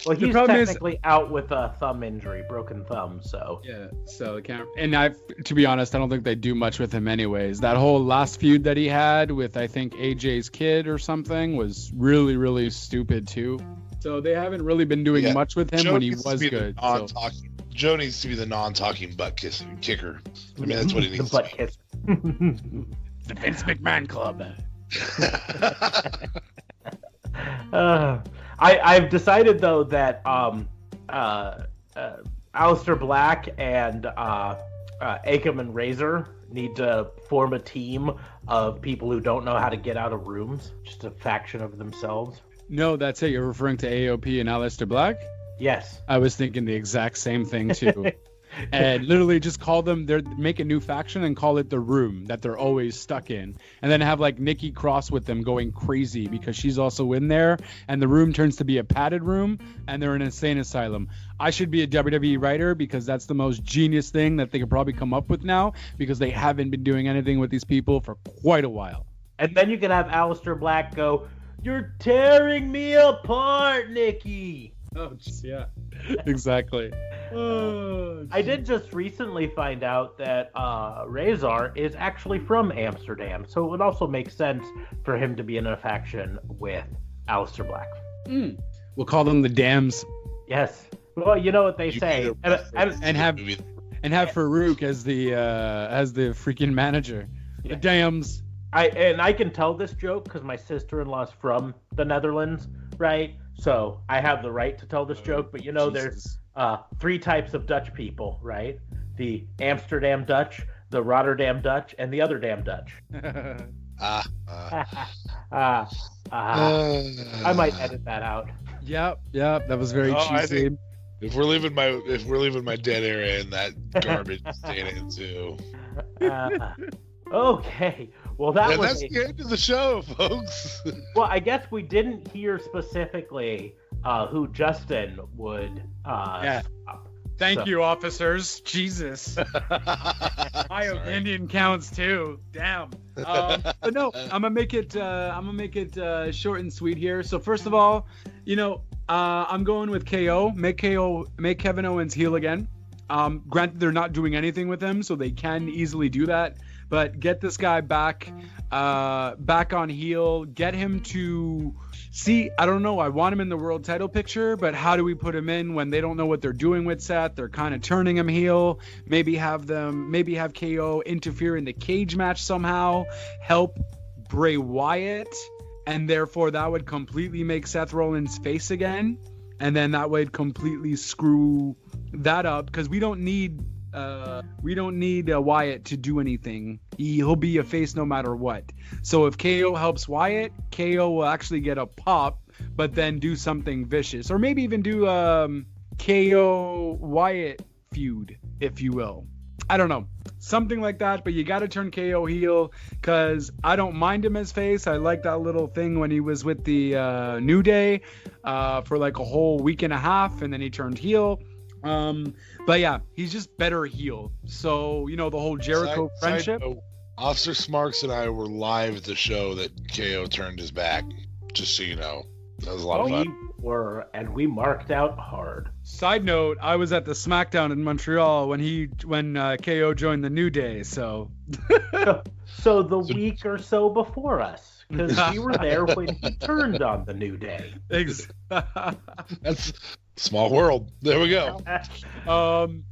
Well, he's technically out with a thumb injury, broken thumb, so. Yeah, so it can't. And to be honest, I don't think they do much with him anyways. That whole last feud that he had with, I think, AJ's kid or something was really, really stupid too. So they haven't really been doing much with him when he was good. Joe needs to be the non-talking butt kicker. I mean, that's what he needs to be. The Vince McMahon Club. I've decided though that Aleister Black and Akam and Razor need to form a team of people who don't know how to get out of rooms, just a faction of themselves. No, that's it. You're referring to AOP and Aleister Black? Yes. I was thinking the exact same thing too. And literally just make a new faction and call it the Room that they're always stuck in, and then have like Nikki Cross with them going crazy because she's also in there, and the room turns to be a padded room and they're an insane asylum. I should be a WWE writer because that's the most genius thing that they could probably come up with now, because they haven't been doing anything with these people for quite a while. And then you can have Aleister Black go, "You're tearing me apart, Nikki." Oh, yeah, exactly. I did just recently find out that Razor is actually from Amsterdam, so it would also make sense for him to be in a faction with Aleister Black. We'll call them the Dams. Yes. Well, you know what they say, and have Farouk as the freaking manager. Yeah. The Dams. I can tell this joke because my sister-in-law's from the Netherlands, right? So I have the right to tell this joke, but there's 3 types of Dutch people, right? The Amsterdam Dutch, the Rotterdam Dutch, and the other damn Dutch. I might edit that out. Yep, that was very cheesy. If we're leaving my dead area in that garbage, staying in too. Okay. Well, that's the end of the show, folks. Well, I guess we didn't hear specifically who Justin would stop. Thank you, officers. Jesus. My opinion counts too. Damn. But no, I'm gonna make it short and sweet here. So first of all, I'm going with KO. Make Kevin Owens heel again. Granted, they're not doing anything with him, so they can easily do that. But get this guy back on heel. Get him to See, I don't know. I want him in the world title picture, but how do we put him in when they don't know what they're doing with Seth? They're kind of turning him heel. Maybe have KO interfere in the cage match somehow, help Bray Wyatt, and therefore that would completely make Seth Rollins face again, and then that would completely screw that up because we don't need Wyatt to do anything. He'll be a face no matter what. So if KO helps Wyatt, KO will actually get a pop, but then do something vicious, or maybe even do KO Wyatt feud, if you will. I don't know, something like that. But you got to turn KO heel because I don't mind him as face. I like that little thing when he was with the New Day for like a whole week and a half, and then he turned heel. But yeah, he's just better heel. So, you know, the whole Jericho friendship. Officer Smarks and I were live at the show that KO turned his back, just so you know. That was a lot of fun. We were, and we marked out hard. Side note, I was at the SmackDown in Montreal when KO joined the New Day, so. So the week or so before us, because we were there when he turned on the New Day. That's small world. There we go.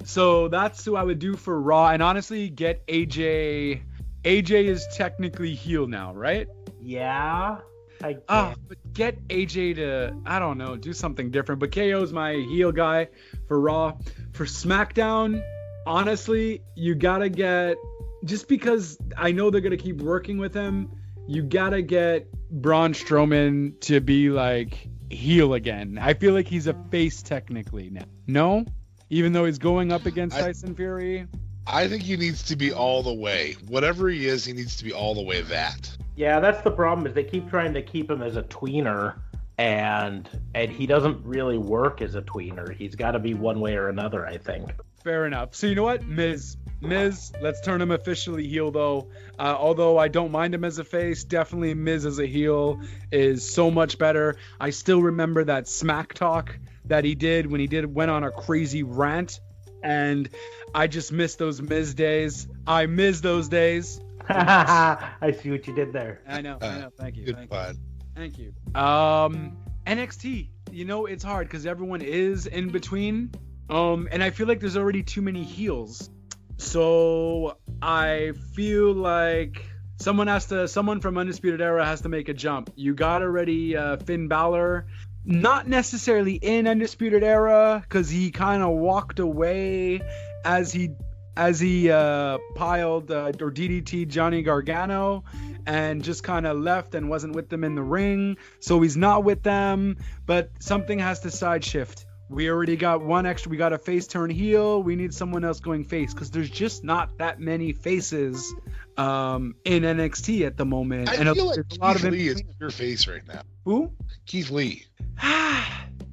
So that's who I would do for Raw, and honestly, get AJ. AJ is technically heel now, right? Yeah. I guess. But get AJ to, I don't know, do something different. But KO's my heel guy for Raw. For SmackDown, honestly, you gotta get, just because I know they're gonna keep working with him, you gotta get Braun Strowman to be like heel again. I feel like he's a face technically now. No? Even though he's going up against Tyson Fury? I think he needs to be all the way. Whatever he is, he needs to be all the way that. Yeah, that's the problem, is they keep trying to keep him as a tweener, and he doesn't really work as a tweener. He's got to be one way or another, I think. Fair enough. So you know what? Miz, let's turn him officially heel, though. Although I don't mind him as a face, definitely Miz as a heel is so much better. I still remember that smack talk that he did when he went on a crazy rant, and I just miss those Miz days. I miss those days. I see what you did there. I know. Thank you. Good fun. Thank you. NXT, you know, it's hard because everyone is in between. And I feel like there's already too many heels. So I feel like someone from Undisputed Era has to make a jump. You got already Finn Balor, not necessarily in Undisputed Era because he kind of walked away as he piled or DDT Johnny Gargano and just kind of left and wasn't with them in the ring. So he's not with them, but something has to side shift. We already got one extra. We got a face turn heel. We need someone else going face because there's just not that many faces in NXT at the moment. I feel like Keith Lee is your face right now. Who? Keith Lee.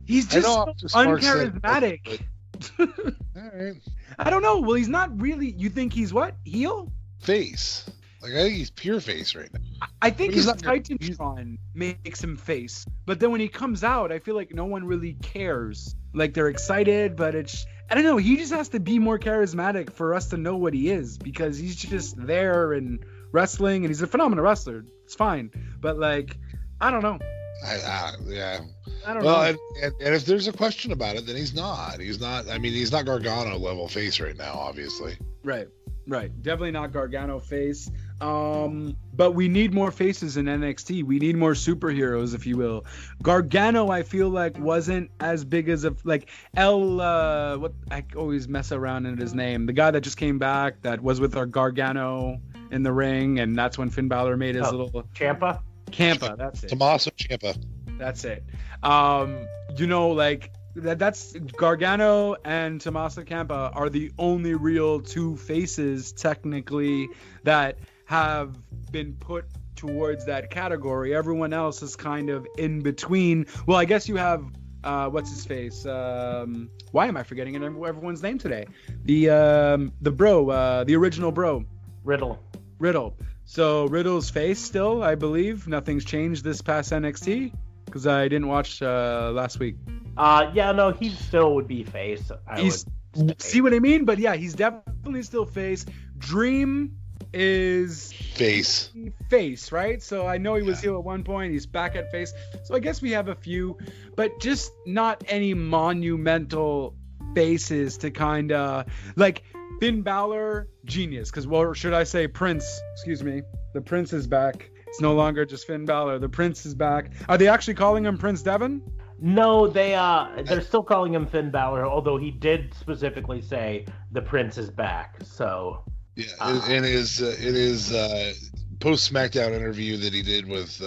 He's just so uncharismatic. All right. I don't know. Well, he's not really. You think he's what? Heel? Face. Like, I think he's pure face right now. I think his Titantron makes him face. But then when he comes out, I feel like no one really cares. Like, they're excited, but it's... I don't know. He just has to be more charismatic for us to know what he is. Because he's just there and wrestling, and he's a phenomenal wrestler. It's fine. But, like, I don't know. Yeah. I don't know. And if there's a question about it, then he's not. He's not. I mean, he's not Gargano level face right now, obviously. Right. Definitely not Gargano face. But we need more faces in NXT. We need more superheroes, if you will. Gargano, I feel like, wasn't as big as I always mess around in his name. The guy that just came back that was with our Gargano in the ring, and that's when Finn Balor made his little Ciampa, that's it. Tommaso Ciampa. That's it. You know, like that's Gargano and Tommaso Ciampa are the only real two faces technically that have been put towards that category. Everyone else is kind of in between. Well, I guess you have what's his face? Why am I forgetting everyone's name today? The bro, the original bro, Riddle. So Riddle's face still, I believe. Nothing's changed this past NXT because I didn't watch last week. Yeah, no, he still would be face. See what I mean? But yeah, he's definitely still face. Dream is Face, right? So I know he was heel at one point. He's back at face. So I guess we have a few, but just not any monumental faces to kind of like Finn Balor, genius. Because, well, should I say Prince? Excuse me. The Prince is back. It's no longer just Finn Balor. The Prince is back. Are they actually calling him Prince Devon? No, they're still calling him Finn Balor, although he did specifically say the Prince is back. So yeah, in his post SmackDown interview that he did with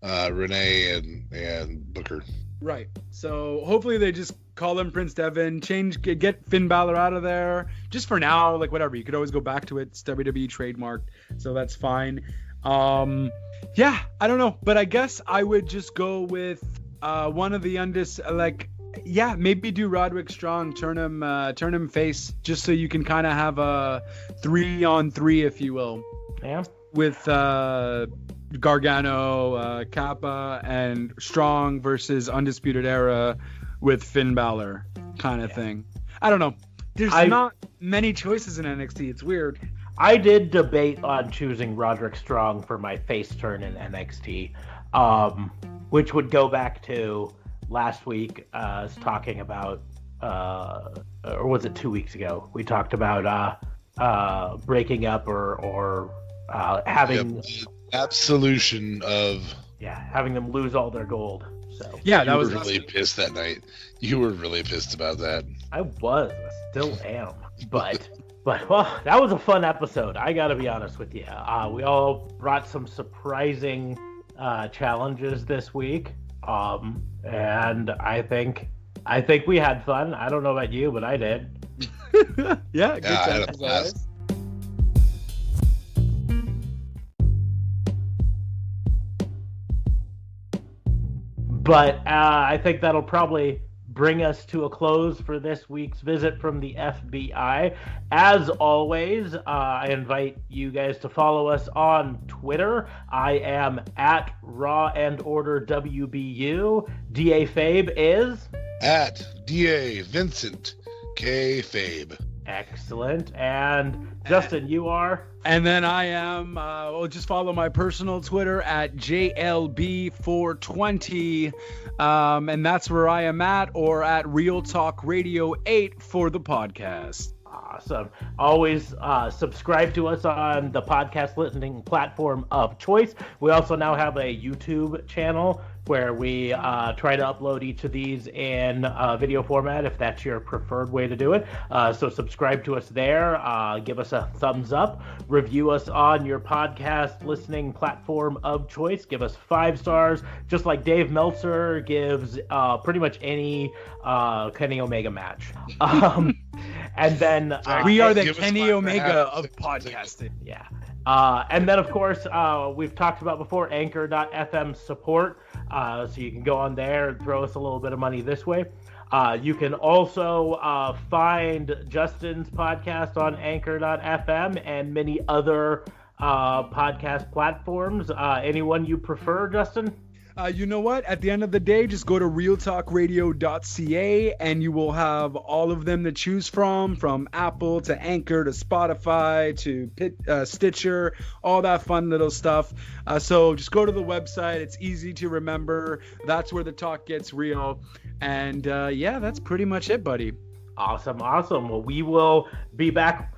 Renee and Booker. Right. So hopefully they just call him Prince Devon, get Finn Balor out of there just for now. Like whatever, you could always go back to it. It's WWE trademarked, so that's fine. Yeah, I don't know, but I guess I would just go with one of the maybe do Roderick Strong, turn him face, just so you can kind of have a 3-on-3, if you will. Yeah. With Gargano, Kappa, and Strong versus Undisputed Era with Finn Balor kind of thing. I don't know. There's not many choices in NXT. It's weird. I did debate on choosing Roderick Strong for my face turn in NXT, which would go back to last week, talking about, or was it 2 weeks ago? We talked about breaking up or having absolution of having them lose all their gold. So that was really pissed that night. You were really pissed about that. I was, I still am, but well, that was a fun episode. I got to be honest with you. We all brought some surprising challenges this week, and I think we had fun. I don't know about you, but I did. Yeah, good I had a blast. But I think that'll probably bring us to a close for this week's visit from the FBI. As always, I invite you guys to follow us on Twitter. I am at Raw and Order WBU. DA Fabe is at DA Vincent K Fabe. Excellent. And Justin, you are? And then I am, just follow my personal Twitter at JLB420. And that's where I am at, or at Real Talk Radio 8 for the podcast. Awesome. Always subscribe to us on the podcast listening platform of choice. We also now have a YouTube channel where we try to upload each of these in video format, if that's your preferred way to do it. So subscribe to us there. Give us a thumbs up. Review us on your podcast listening platform of choice. Give us 5 stars, just like Dave Meltzer gives pretty much any Kenny Omega match. And then we are the Kenny Omega of podcasting. Yeah. And then, of course, we've talked about before, Anchor.fm support. So you can go on there and throw us a little bit of money this way. You can also find Justin's podcast on Anchor.fm and many other podcast platforms. Anyone you prefer, Justin? You know what? At the end of the day, just go to realtalkradio.ca and you will have all of them to choose from Apple to Anchor to Spotify to Stitcher, all that fun little stuff. So just go to the website. It's easy to remember. That's where the talk gets real. And that's pretty much it, buddy. Awesome. Well, we will be back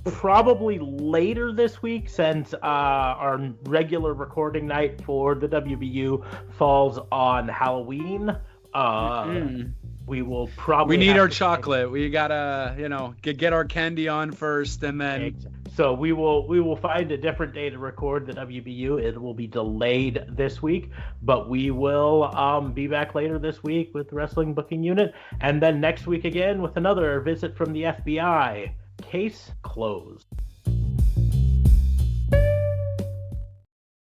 probably later this week, since our regular recording night for the WBU falls on Halloween. We will probably need our chocolate. We gotta, get our candy on first, and then. So we will find a different day to record the WBU. It will be delayed this week, but we will be back later this week with the Wrestling Booking Unit, and then next week again with another visit from the FBI. Case closed.